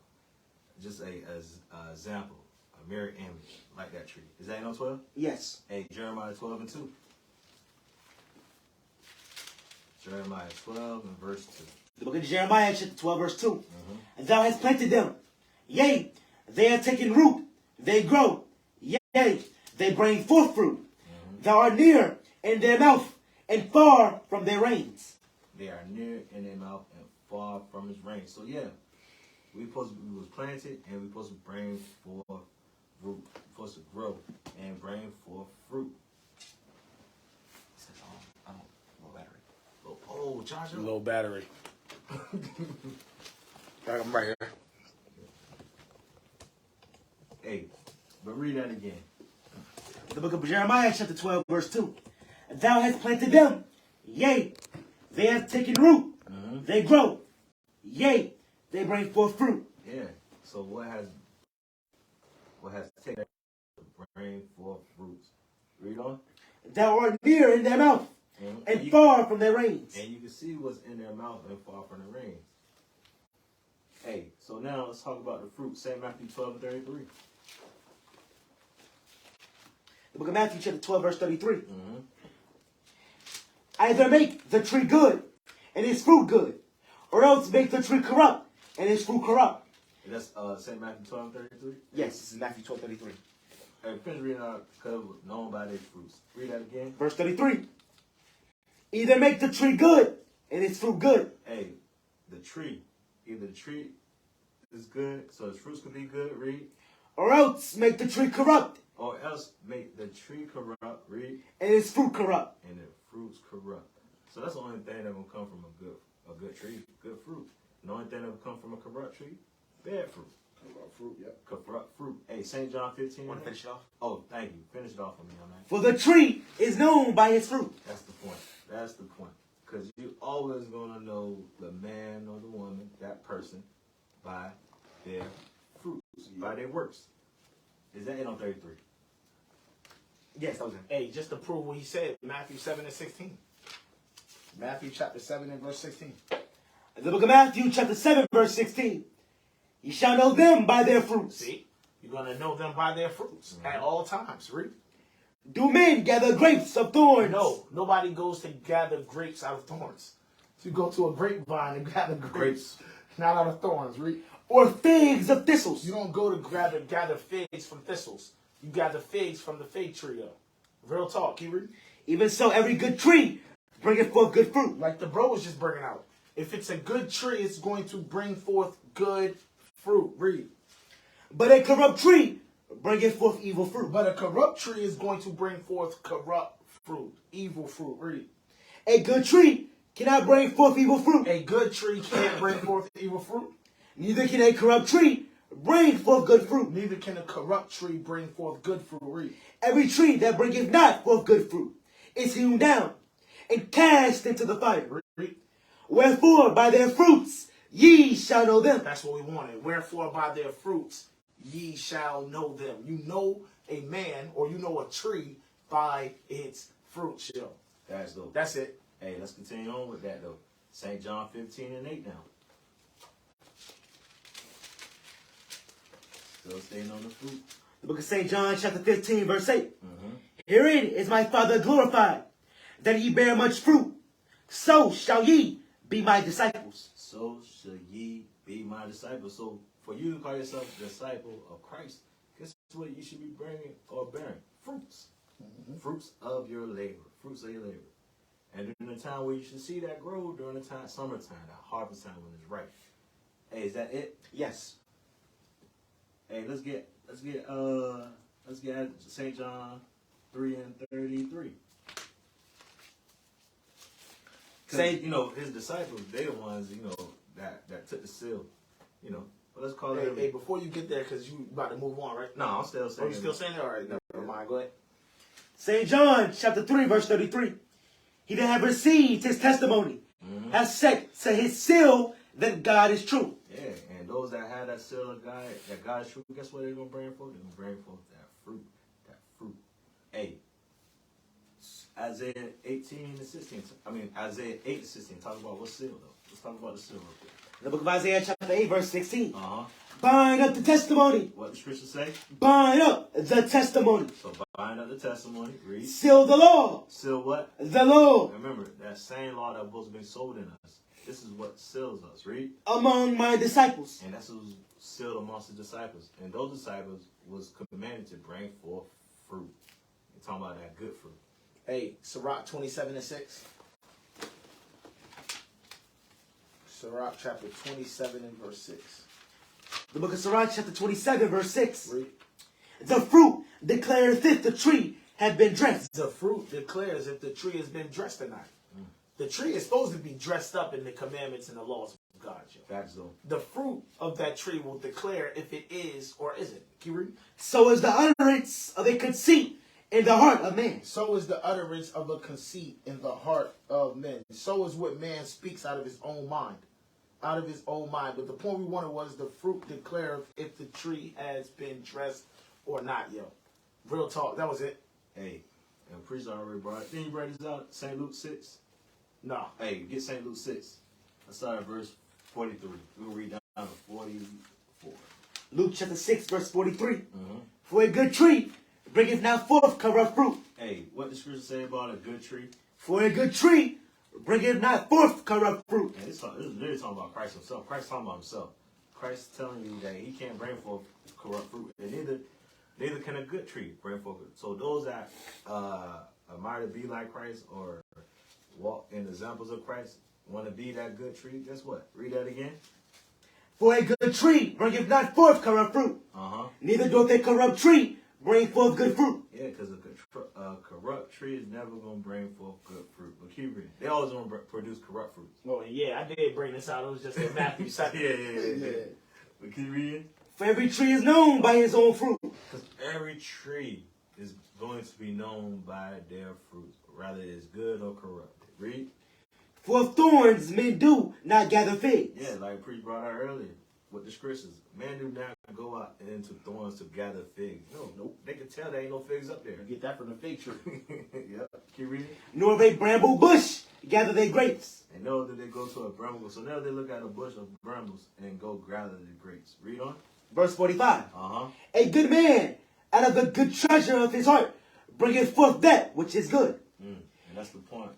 Just a example, a mirror image, like that tree. Is that in 12? Yes. Hey, Jeremiah 12 and 2. Jeremiah 12 and verse 2. The book of Jeremiah chapter 12 verse 2. Mm-hmm. And thou hast planted them. Yea, they are taken root. They grow. Yea, they bring forth fruit. Mm-hmm. Thou art near in their mouth and far from their reins. They are near in their mouth and far from his range. So yeah, we was planted and we supposed to bring forth root. We're supposed to grow and bring forth fruit. He says, low battery. Oh, charger. Low battery. I'm right here. Hey, but read that again. The book of Jeremiah chapter 12 verse 2. And thou hast planted them. Yea, they have taken root. Mm-hmm. They grow. Yea, they bring forth fruit. Yeah. So what has taken to bring forth fruits? Read on. Thou art near in their mouth and far from their reins. And you can see what's in their mouth and far from the reins. Hey, so now let's talk about the fruit. St. Matthew 12 and 33. The book of Matthew chapter 12 verse 33. Mm-hmm. Either make the tree good and its fruit good, or else make the tree corrupt and its fruit corrupt. And that's St. Matthew 12 and 33? Yes, this is Matthew 12 33. Hey, finish reading out because it was known by their fruits. Read that again. Verse 33. Either make the tree good and its fruit good, Hey, the tree. Either the tree is good, so its fruits could be good, read. or else make the tree corrupt Or else make the tree corrupt, read. and its fruit corrupt. And the fruits corrupt. So that's the only thing that will come from a good tree, good fruit. The only thing that will come from a corrupt tree, bad fruit. Corrupt fruit, yeah. Corrupt fruit. Hey, St. John 15. Want to finish it off? Oh, thank you. Finish it off for me, young man. For the tree is known by its fruit. That's the point. That's the point. Because you always going to know the man or the woman, that person, by their fruits, by their works. Is that it on 33? Yes, that was it. Hey, just to prove what he said, Matthew 7 and 16. Matthew chapter 7 and verse 16. The book of Matthew, chapter 7, verse 16. Ye shall know them by their fruits. See? You're going to know them by their fruits at all times. Read. Do men gather grapes of thorns? No, nobody goes to gather grapes out of thorns. You go to a grapevine and gather grapes, not out of thorns. Read. Or figs of thistles? You don't go to gather figs from thistles. You gather figs from the fig tree, though. Real talk, keep reading. Even so, every good tree bringeth forth good fruit. Like the bro was just bringing out. If it's a good tree, it's going to bring forth good fruit. Read. But a corrupt tree bringeth forth evil fruit. But a corrupt tree is going to bring forth corrupt fruit, evil fruit. Read. A good tree cannot bring forth evil fruit. A good tree can't bring forth evil fruit. Neither can a corrupt tree bring forth good fruit. Neither can a corrupt tree bring forth good fruit. Read. Every tree that bringeth not forth good fruit is hewn down and cast into the fire. Read. Wherefore, by their fruits ye shall know them. That's what we wanted. Wherefore, by their fruits ye shall know them. You know a man or you know a tree by its fruits, yo. That's dope. That's it. Hey, let's continue on with that, though. St. John 15 and 8 now. Still staying on the fruit. The book of St. John, chapter 15, verse 8. Herein is my Father glorified, that ye bear much fruit. So shall ye be my disciples. So shall ye be my disciples. So for you to call yourself a disciple of Christ, guess what you should be bringing or bearing? Fruits. Fruits of your labor. Fruits of your labor. And during the time where you should see that grow, during the time, summertime, that harvest time when it's ripe. Hey, is that it? Yes. Hey, let's get St. John 3 and 33. Say, you know, his disciples, they the ones, you know, that took the seal. You know. But let's call it. Hey, before you get there, because you about to move on, right? No, I'm still saying. Oh, you still saying it? All right, never mind. Go ahead. St. John, chapter 3, verse 33. He that hath received his testimony has set to his seal that God is true. Yeah, and those that have that seal of God, that God is true, guess what they're going to bring forth? They're going to bring forth that fruit. That fruit. Hey, Isaiah 18 and 16. I mean, Isaiah 8 and 16. Talk about what seal, though. Let's talk about the seal real quick. The book of Isaiah, chapter 8, verse 16. Uh-huh. Bind up the testimony. What the scripture say? Bind up the testimony. So bind up the testimony. Read. Seal the law. Seal what? The law. Remember, that same law that was being sold in us. This is what seals us. Read. Among my disciples. And that's what was sealed amongst the disciples. And those disciples was commanded to bring forth fruit. You're talking about that good fruit. Hey, Sirach 27 and 6. Sirach chapter 27 and verse 6. The book of Sirach, chapter 27, verse 6. Read. The fruit declareth if the tree had been dressed. The fruit declares if the tree has been dressed or not. The tree is supposed to be dressed up in the commandments and the laws of God, Joe. Facts, though. The fruit of that tree will declare if it is or isn't. Can you read? So is the utterance of a conceit in the heart of man. So is the utterance of a conceit in the heart of men. So is what man speaks out of his own mind. Out of his own mind. But the point we wanted was the fruit declare if the tree has been dressed or not, yo. Real talk. That was it. Hey, and preacher already brought it. Then you brought this out, St. Luke 6. No. Hey, get St. Luke 6. Let's start at verse 43. We'll read down to 44. Luke chapter 6, verse 43. For a good tree bringeth not forth corrupt fruit. Hey, what the scripture say about a good tree? For a good tree bringeth not forth corrupt fruit. And this is literally talking about Christ himself. Christ talking about himself. Christ telling you that he can't bring forth corrupt fruit. And neither can a good tree bring forth. So those that admire to be like Christ or walk in the examples of Christ, want to be that good tree, guess what? Read that again. For a good tree bringeth not forth corrupt fruit, Uh-huh. neither doth a corrupt tree bring forth good fruit. Yeah, because a corrupt tree is never going to bring forth good fruit. But keep reading. They always want to produce corrupt fruit. Oh, yeah, I did bring this out. It was just in Matthew 7. Yeah. But keep reading. For every tree is known by his own fruit. Because every tree is going to be known by their fruit, rather it is good or corrupt. Read. For of thorns men do not gather figs. Yeah, like Priest brought out earlier with the scriptures. Man do not go out into thorns to gather figs. Nope. They can tell there ain't no figs up there. You get that from the fig tree. Yep. Keep reading. Nor of a bramble bush gather they grapes. And know that they go to a bramble. So now they look at a bush of brambles and go gather the grapes. Read on. Verse 45. Uh-huh. A good man out of the good treasure of his heart bringeth forth that which is good. And that's the point.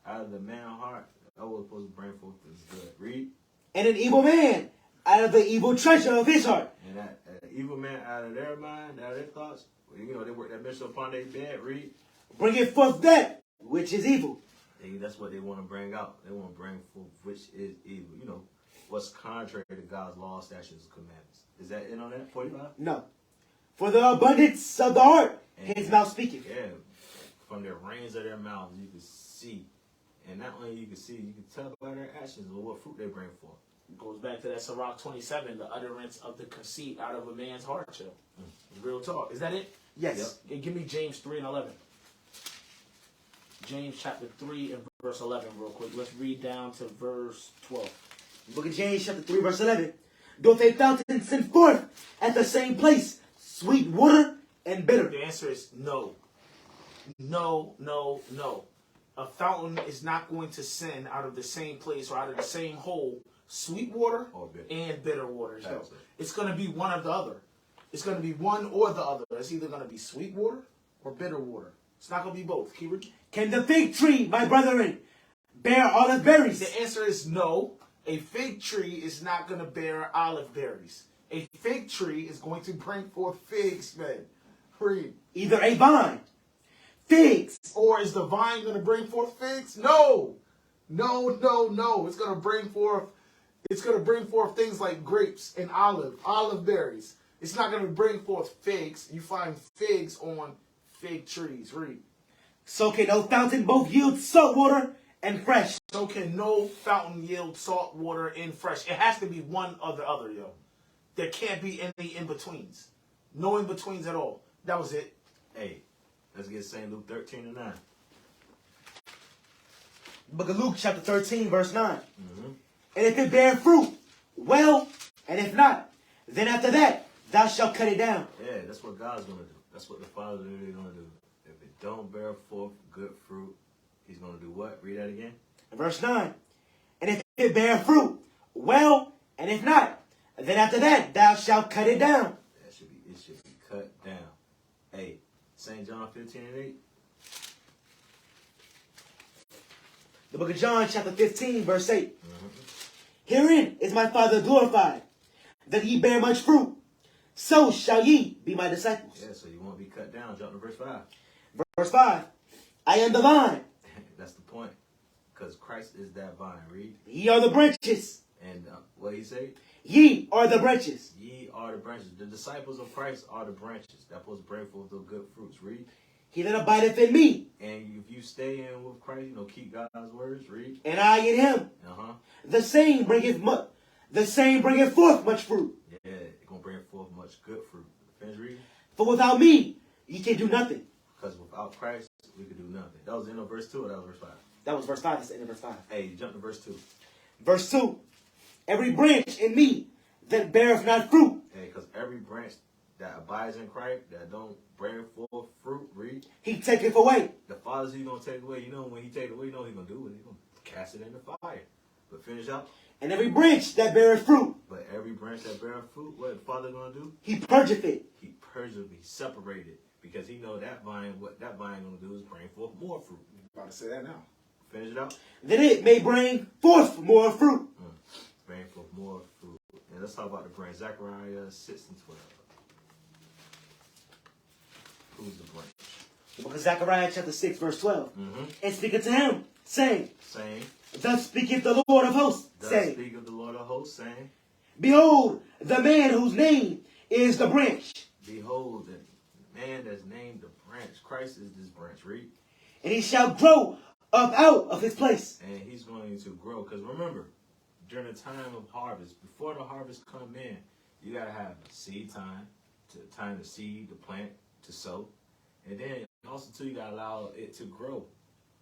Out of the man's heart, I was supposed to bring forth is good. Read. And an evil man out of the evil treasure of his heart. And that evil man out of their mind, out of their thoughts, you know, they work that mission upon their bed. Read. Bringeth forth that which is evil. That's what they want to bring out. They want to bring forth which is evil. You know, what's contrary to God's law, statutes, and commandments. Is that it on that? 45? No. For the abundance of the heart, his mouth speaketh. Yeah. From the reins of their mouths, you can see. And not only you can see, you can tell by their actions or what fruit they bring forth. It goes back to that Sirach 27, the utterance of the conceit out of a man's heart, Joe. Real talk. Is that it? Yes. Okay, give me James 3 and 11. James chapter 3 and verse 11 real quick. Let's read down to verse 12. Book of James chapter 3 verse 11. Doth a fountain send forth at the same place sweet water and bitter? The answer is no. No. A fountain is not going to send out of the same place or out of the same hole sweet water Or bitter. and bitter water. So Absolutely. it's going to be one or the other. It's going to be one or the other. It's either going to be sweet water or bitter water. It's not going to be both. Keyword. Can the fig tree, my brethren, bear olive berries? The answer is no. A fig tree is not going to bear olive berries. A fig tree is going to bring forth figs, man. Read. Either a vine, figs, Or is the vine going to bring forth figs? No. It's going to bring forth things like grapes and olive berries. It's not going to bring forth figs. You find figs on fig trees. Read. so can no fountain both yield salt water and fresh. So can no fountain yield salt water and fresh. It has to be one or the other, yo. There can't be any in-betweens. No in-betweens at all. That was it. Hey, let's get St. Luke 13 and 9. Book of Luke chapter 13 verse 9. And if it bear fruit, well, and if not, then after that thou shalt cut it down. Yeah, that's what God's going to do. That's what the Father is really going to do. If it don't bear forth good fruit, he's going to do what? Read that again. Verse 9. And if it bear fruit, well, and if not, then after that thou shalt cut it down. It should be cut down. Hey, St. John 15 and 8. The book of John chapter 15 verse 8. Herein is my Father glorified, that ye bear much fruit. So shall ye be my disciples. Yeah, so you won't be cut down. Jump to verse 5. Verse 5. I am the vine, That's the point. Because Christ is that vine. Read. ye are the branches. And what he say? Ye are the branches. Ye are the branches. The disciples of Christ are the branches. That supposed to bring forth the good fruits. Read. He that abideth in me, And if you stay in with Christ, keep God's words. Read. and I in him, the same bringeth forth much fruit. Yeah, it's going to bring forth much good fruit. Finish reading. For without me, ye can do nothing. Because without Christ, we could do nothing. That was the end of verse 2 or that was verse 5? That was verse 5. That's the end of verse 5. Hey, jump to verse 2. Verse 2. Every branch in me that beareth not fruit, Hey, because every branch that abides in Christ, that don't bring forth fruit, read. he taketh away. The Father's he's going to take away. When he take it away, he's going to do it. He's going to cast it in the fire. But finish out. And every branch that beareth fruit, But every branch that bears fruit, what the Father going to do? he purgeth it. He purges it, he separated it. Because he know that vine, what that vine going to do is bring forth more fruit. About to say that now. Finish it out. That it may bring forth more fruit. Bring forth more fruit. And let's talk about the branch. Zechariah 6 and 12. Who's the branch? The book of Zechariah chapter 6 verse 12. And speak unto him, saying, saying, Thus speaketh the Lord of hosts, thus saying, speak of the Lord of hosts, saying, Behold, the man whose name is the branch, behold, the man that's named the branch. Christ is this branch, read. and he shall grow up out of his place. And he's going to grow. Because remember, during the time of harvest, before the harvest come in, you got to have seed time, time to seed, to plant, to sow. And then also, too, you got to allow it to grow.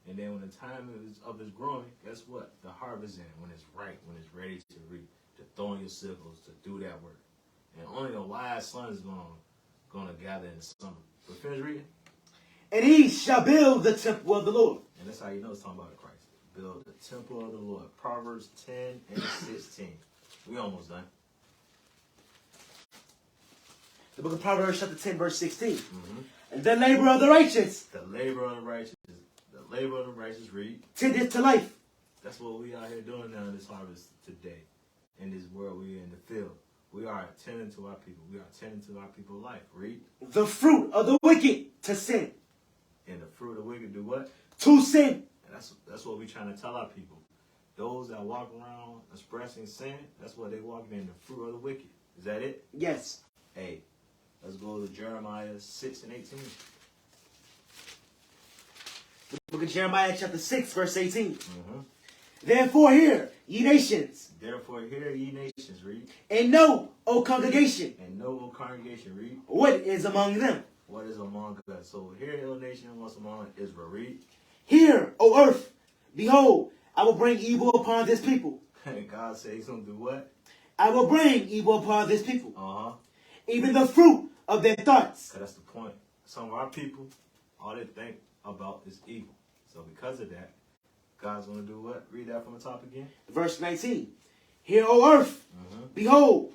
And then when the time of its growing, guess what? The harvest in, when it's right, when it's ready to reap, to throw in your sickles, to do that work. And only the wise son is going to gather in the summer. But finish reading. And he shall build the temple of the Lord. And that's how you know it's talking about Christ. Build the temple of the Lord. Proverbs 10 and 16. We almost done. The book of Proverbs chapter 10 verse 16. And the labor of the righteous The labor of the righteous, read. tendeth to life. That's what we out here doing now in this harvest today. In this world we in the field. We are attending to our people. We are attending to our people's life. Read. The fruit of the wicked to sin. And the fruit of the wicked do what? To sin. And that's what we're trying to tell our people. Those that walk around expressing sin, that's what they walking in, the fruit of the wicked. Is that it? Yes. Hey, let's go to Jeremiah 6 and 18. The book of Jeremiah chapter 6 verse 18. Therefore hear, ye nations, Therefore hear ye nations, read. and know, O congregation, And know, O congregation, read. what is among them. What is among us? So hear, O nation, what's among Israel, read. Hear, O earth, behold, I will bring evil upon this people. And God says he's going to do what? I will bring evil upon this people. Uh-huh. Even the fruit of their thoughts. Because that's the point. Some of our people, all they think about is evil. So because of that, God's going to do what? Read that from the top again. Verse 19. Hear, O earth, behold,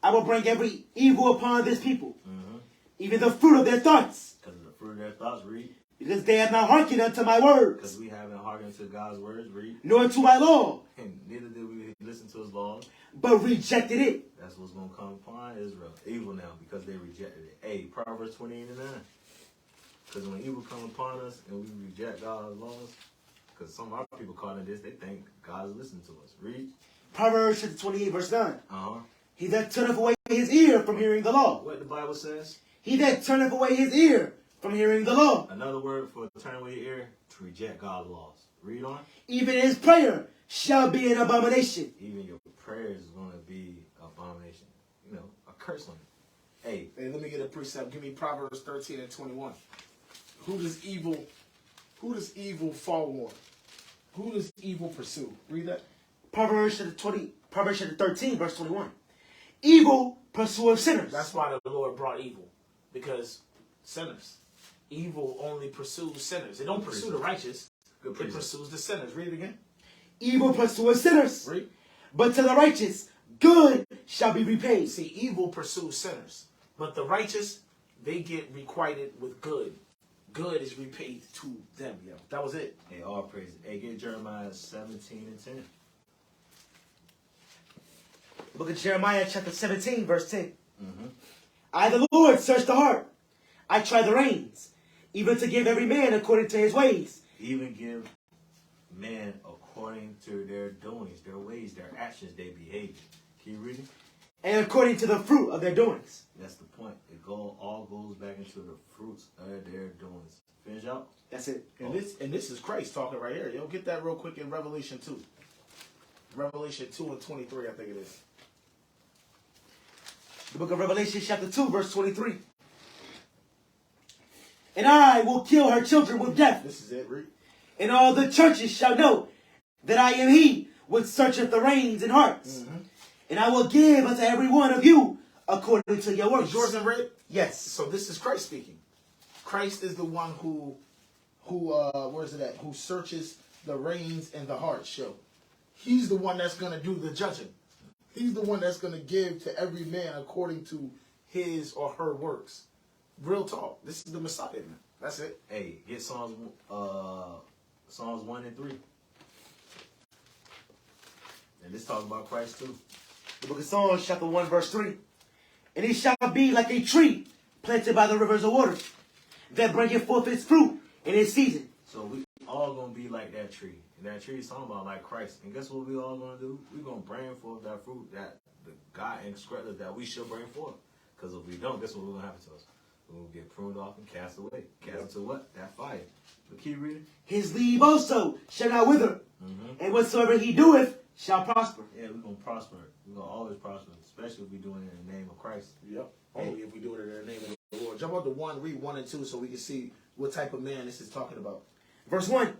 I will bring every evil upon this people. Even the fruit of their thoughts. Because of the fruit of their thoughts, read. Because they have not hearkened unto my words. Because we haven't hearkened to God's words, read. Nor to my law. And neither did we listen to his laws. But rejected it. That's what's going to come upon Israel. Evil now, because they rejected it. Hey, Proverbs 28 and 9. Because when evil come upon us and we reject God's laws, because some of our people caught in this, they think God is listening to us. Read. Proverbs chapter 28 verse 9. Uh-huh. He that turneth away his ear from hearing the law. What the Bible says? He that turneth away his ear from hearing the law. Another word for turn away your ear, to reject God's laws. Read on. Even his prayer shall be an abomination. Even your prayers is going to be abomination. You know, a curse on you. Hey, Hey, let me get a precept. Give me Proverbs 13 and 21. Who does evil fall on? Who does evil pursue? Read that. Proverbs chapter 13 verse 21. Evil pursueth sinners. That's why the Lord brought evil. Because sinners. Evil only pursues sinners. It don't pursue the righteous. good It precept. pursues the sinners. Read it again. Evil pursueth sinners. Read. But to the righteous, good shall be repaid. See, evil pursues sinners. But the righteous, they get requited with good. Good is repaid to them. Yo. That was it. Hey, all praise. Hey, get Jeremiah 17 and 10. The book of Jeremiah chapter 17 verse 10. I the Lord search the heart. I try the reins, even to give every man according to his ways. Even give men according to their doings, their ways, their actions, their behavior. Keep reading. And according to the fruit of their doings. That's the point. It all goes back into the fruits of their doings. Finish out. That's it. And this is Christ talking right here. Yo, get that real quick in Revelation 2. Revelation 2 and 23, I think it is. The book of Revelation chapter 2 verse 23. And I will kill her children with death. This is it, read. And all the churches shall know that I am he which searcheth the reins and hearts. And I will give unto every one of you according to your works. Is yours in red? Yes. So this is Christ speaking. Christ is the one who where's it at? Who searches the reins and the heart. Show. He's the one that's going to do the judging. He's the one that's going to give to every man according to his or her works. Real talk. This is the Messiah, man. That's it. Hey, get Psalms 1 and 3. And this talk about Christ too. The book of Psalms chapter 1 verse 3. And he shall be like a tree planted by the rivers of water, that bringeth forth its fruit in its season. So all gonna be like that tree. And that tree is talking about like Christ. And guess what we all gonna do? We're gonna bring forth that fruit that the God instructed us that we should bring forth. Because if we don't, guess what will happen to us? We're gonna get pruned off and cast away. Cast into what? That fire. But keep reading. His leaf also shall not wither, and whatsoever he doeth shall prosper. Yeah, we're gonna prosper. We're gonna always prosper, especially if we doing it in the name of Christ. Yep. Only if we do it in the name of the Lord. Jump out to 1, read 1 and 2 so we can see what type of man this is talking about. Verse 1.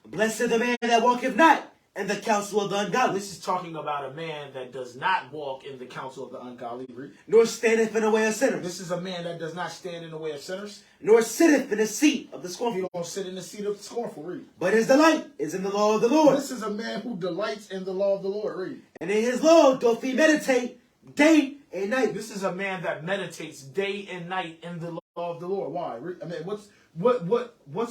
Blessed is the man that walketh not in the counsel of the ungodly, This is talking about a man that does not walk in the counsel of the ungodly. Read. nor standeth in the way of sinners, This is a man that does not stand in the way of sinners. nor sitteth in the seat of the He scornful. don't sit in the seat of the scornful. Read. But his delight is in the law of the Lord, This is a man who delights in the law of the Lord. Read. and in his law doth he meditate day and night. This is a man that meditates day and night in the law of the Lord. Why? Read. I mean, what's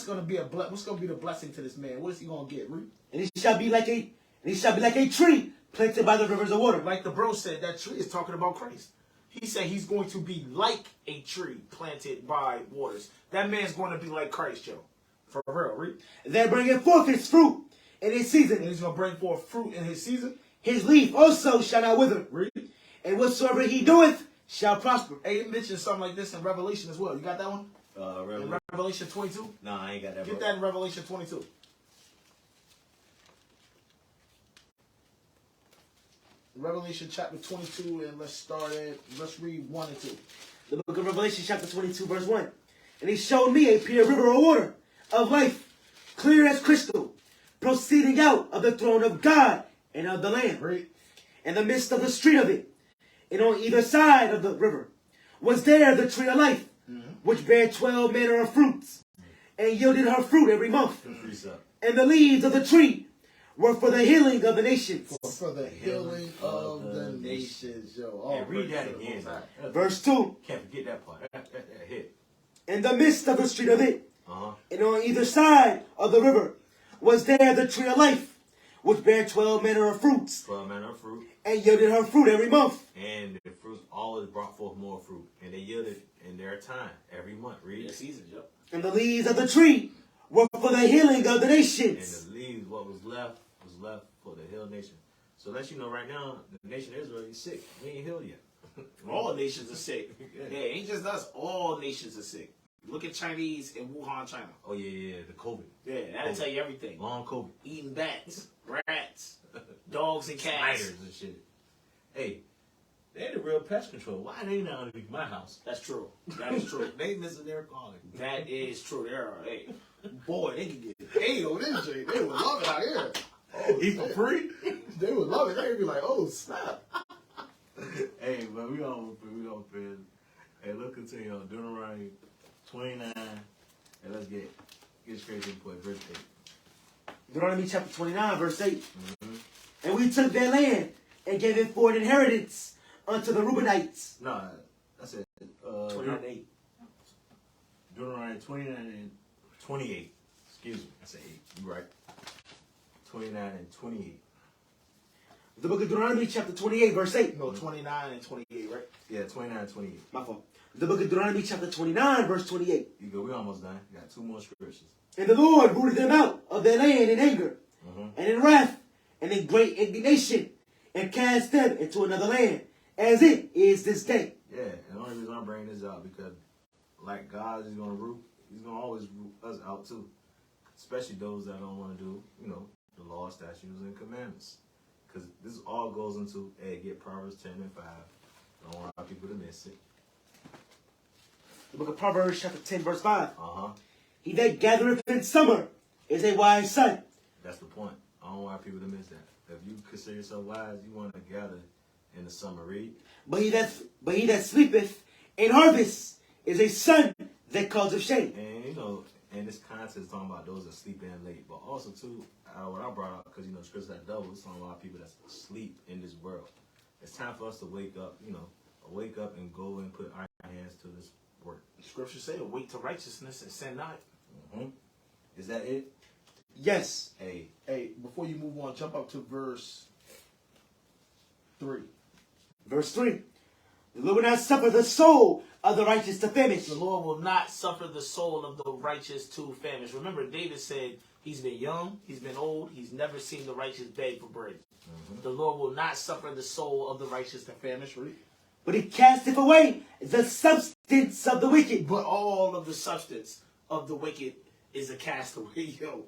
going to be what's going to be the blessing to this man? What is he going to get? Read. And he shall be like a tree planted by the rivers of water. Like the bro said, that tree is talking about Christ. He said he's going to be like a tree planted by waters. That man's going to be like Christ, Joe. For real, read. That bringeth forth his fruit in his And season. he's going to bring forth fruit in his season. His leaf also shall not wither. Read. And whatsoever he doeth shall prosper. Hey, it mentions something like this in Revelation as well. You got that one? In Revelation 22? No, I ain't got that. Get bro. that in Revelation 22. Revelation chapter 22, and let's read 1 and 2. The book of Revelation chapter 22 verse 1. And he showed me a pure river of water of life, clear as crystal, proceeding out of the throne of God and of the Lamb. Read. In the midst of the street of it, and on either side of the river, was there the tree of life, which bare 12 manner of fruits, and yielded her fruit every month. And the leaves of the tree were for the healing of the nations. For the healing of the nations, yo. Oh, Yeah, read that praise the again. Most High. Verse 2. Can't forget that part. That hit. In the midst of the street of it, Uh-huh. and on either side of the river, was there the tree of life, which bare 12 manner of fruits, 12 manner of fruit. and yielded her fruit every month. And the fruits always brought forth more fruit. And they yielded in their time every month. Read. Season, Joe. And the leaves of the tree were for the healing of the And nations. the leaves, what was left for the healed nation. So let you know right now, the nation of Israel is sick. We ain't healed yet. All nations are sick. Yeah. Yeah, ain't just us. All nations are sick. Look at Chinese in Wuhan, China. Oh, yeah, the COVID. Yeah, that'll tell you everything. Long COVID. Eating bats, rats, dogs and cats. Spiders and shit. Hey, they the real pest control. Why they not underneath my house? That's true. That is true. They missing their calling. That is true. There are, hey, boy, they can get Hey, yo, this Jay, they would love it out here. Oh, Eat for shit. free? They would love it. They'd be like, oh, snap. Hey, but we all feel. Hey, let's continue on Deuteronomy 29. And let's get straight to the point. Verse 8. Deuteronomy chapter 29 verse 8. And we took their land and gave it for an inheritance unto the Reubenites. No, I said 29:8. Deuteronomy 29 and 28. Excuse me, I said 8. You right. 29 and 28. The book of Deuteronomy chapter 28 verse 8. No, 29 and 28, right? Yeah, 29 and 28. My fault. The book of Deuteronomy chapter 29 verse 28. You go, we almost done. You got 2 more scriptures. And the Lord rooted them out of their land in anger, and in wrath, and in great indignation, and cast them into another land, as it is this day. Yeah, and the only reason I'm bringing this out because, like God is gonna root, He's gonna always root us out too, especially those that don't want to do, the law, statutes, and commandments. Because this all goes into, hey, get Proverbs 10 and 5. Don't want our people to miss it. The book of Proverbs chapter 10 verse 5. He that gathereth in summer is a wise son. That's the point. I don't want people to miss that. If you consider yourself wise, you want to gather in the summer. Read. But he that sleepeth in harvest is a son that causeth shame. And and this context is talking about those that sleep in late, but also too, what I brought up, because scripture that double, it's talking about people that sleep in this world. It's time for us to wake up, wake up and go and put our hands to this work. Scripture say, "Wait to righteousness and sin not." Is that it? Yes. Hey, Before you move on, jump up to verse 3. Verse 3. The Lord will not suffer the soul of the righteous to famish. The Lord will not suffer the soul of the righteous to famish. Remember, David said He's been young, he's been old, he's never seen the righteous beg for bread. The Lord will not suffer the soul of the righteous to famish. Read. But he casteth away the substance of the wicked. But all of the substance of the wicked is a castaway, yo.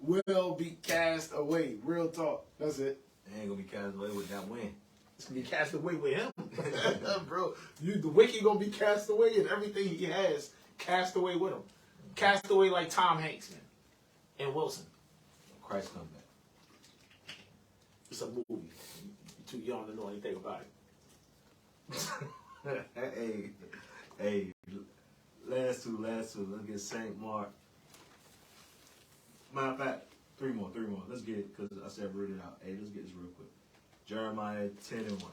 Will be cast away. Real talk. That's it. They ain't gonna be cast away with that win. It's gonna be cast away with him. Bro, the wicked gonna be cast away and everything he has cast away with him. Cast away like Tom Hanks, man. And Wilson. Christ come back. It's a movie. You're too young to know anything about it. hey, last two. Let's get St. Mark. Matter of fact, three more. Let's get it, because I said read it out. Hey, let's get this real quick. Jeremiah 10 and 1.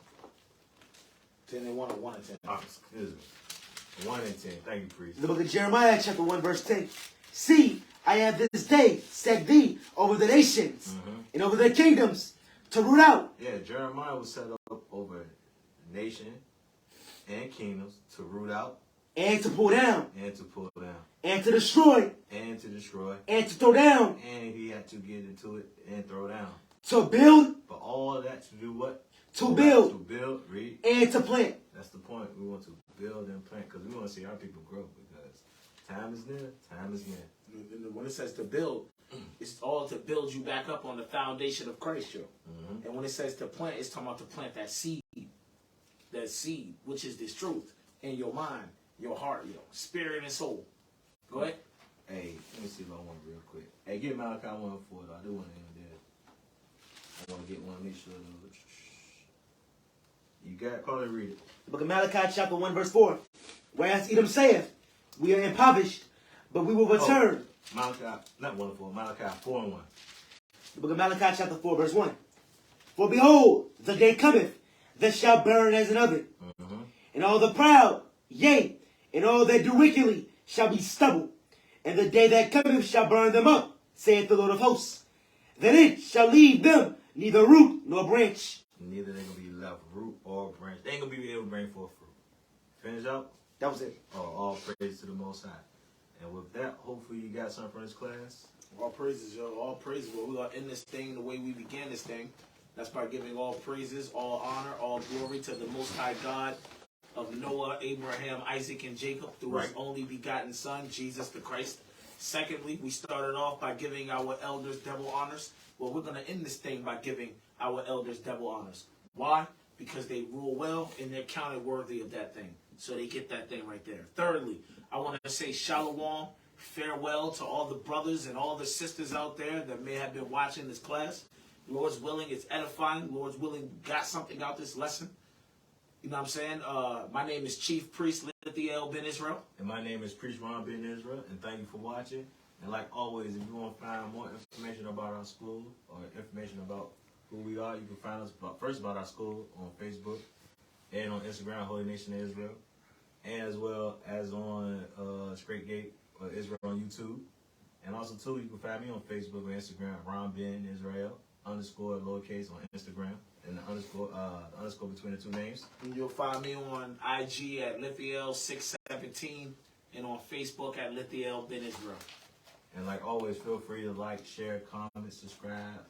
10 and 1 or 1 and 10. Oh, excuse me. 1 and 10. Thank you, priest. The book of Jeremiah, chapter 1, verse 10. See, I have this day set thee over the nations and over their kingdoms to root out. Yeah, Jeremiah was set up over nation and kingdoms to root out And to pull down. and to pull down And to destroy. and to destroy, And to throw down. and he had to get into it and throw down. To build. But all of that to do what? To build. To build, read. And to plant. That's the point. We want to build and plant because we want to see our people grow, because time is near. Time is near. When it says to build, it's all to build you back up on the foundation of Christ, yo. And when it says to plant, it's talking about to plant that seed, which is this truth in your mind, your heart, yo, spirit and soul. Go ahead. Hey, let me see if I want real quick. Hey, get Malachi 1:4 though. I do want to end there. I want to get one. Make sure. You got it. Call it. Read it. The book of Malachi, chapter 1, verse 4. Whereas Edom saith, we are impoverished, but we will return. Malachi, not 1:4. Malachi 4 and 1. The book of Malachi, chapter 4, verse 1. For behold, the day cometh that shall burn as an oven, and all the proud, yea, and all that do wickedly shall be stubble. And the day that cometh shall burn them up, saith the Lord of hosts. Then it shall leave them neither root nor branch. Neither they gonna be left root or branch. They ain't gonna be able to bring forth fruit. Finish up. That was it. Oh, all praise to the Most High. And with that, hopefully you got something from this class. All praises, yo. All praises. Well, we are in this thing the way we began this thing. That's by giving all praises, all honor, all glory to the Most High God of Noah, Abraham, Isaac, and Jacob through his only begotten Son, Jesus the Christ. Secondly, we started off by giving our elders double honors. Well, we're going to end this thing by giving our elders double honors. Why? Because they rule well and they're counted worthy of that thing. So they get that thing right there. Thirdly, I want to say shalom, farewell to all the brothers and all the sisters out there that may have been watching this class. Lord's willing, it's edifying. Lord's willing, got something out this lesson. You know what I'm saying? My name is Chief Priest Lithiel Ben Israel. And my name is Priest Ron Ben Israel. And thank you for watching. And like always, if you want to find more information about our school or information about who we are, you can find us first about our school on Facebook and on Instagram, Holy Nation of Israel, and as well as on Straitgate Israel on YouTube. And also too, you can find me on Facebook or Instagram, Ron Ben Israel _ lowercase on Instagram, and the underscore between the two names. And you'll find me on IG at Lithiel617 and on Facebook at Lithiel Ben Israel. And like always, feel free to like, share, comment, subscribe,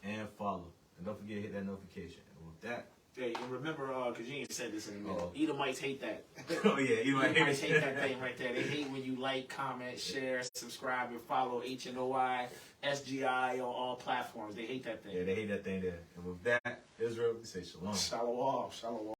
and follow. And don't forget to hit that notification. And with that, Hey, and remember, because you ain't said this in a minute, Oh. Edomites hate that. oh yeah, you might Edomites hate that thing right there. They hate when you like, comment, share, subscribe, and follow HNOI, SGI on all platforms. They hate that thing. Yeah, they hate that thing there. And with that, Israel, we say shalom. Shalom. Shalom.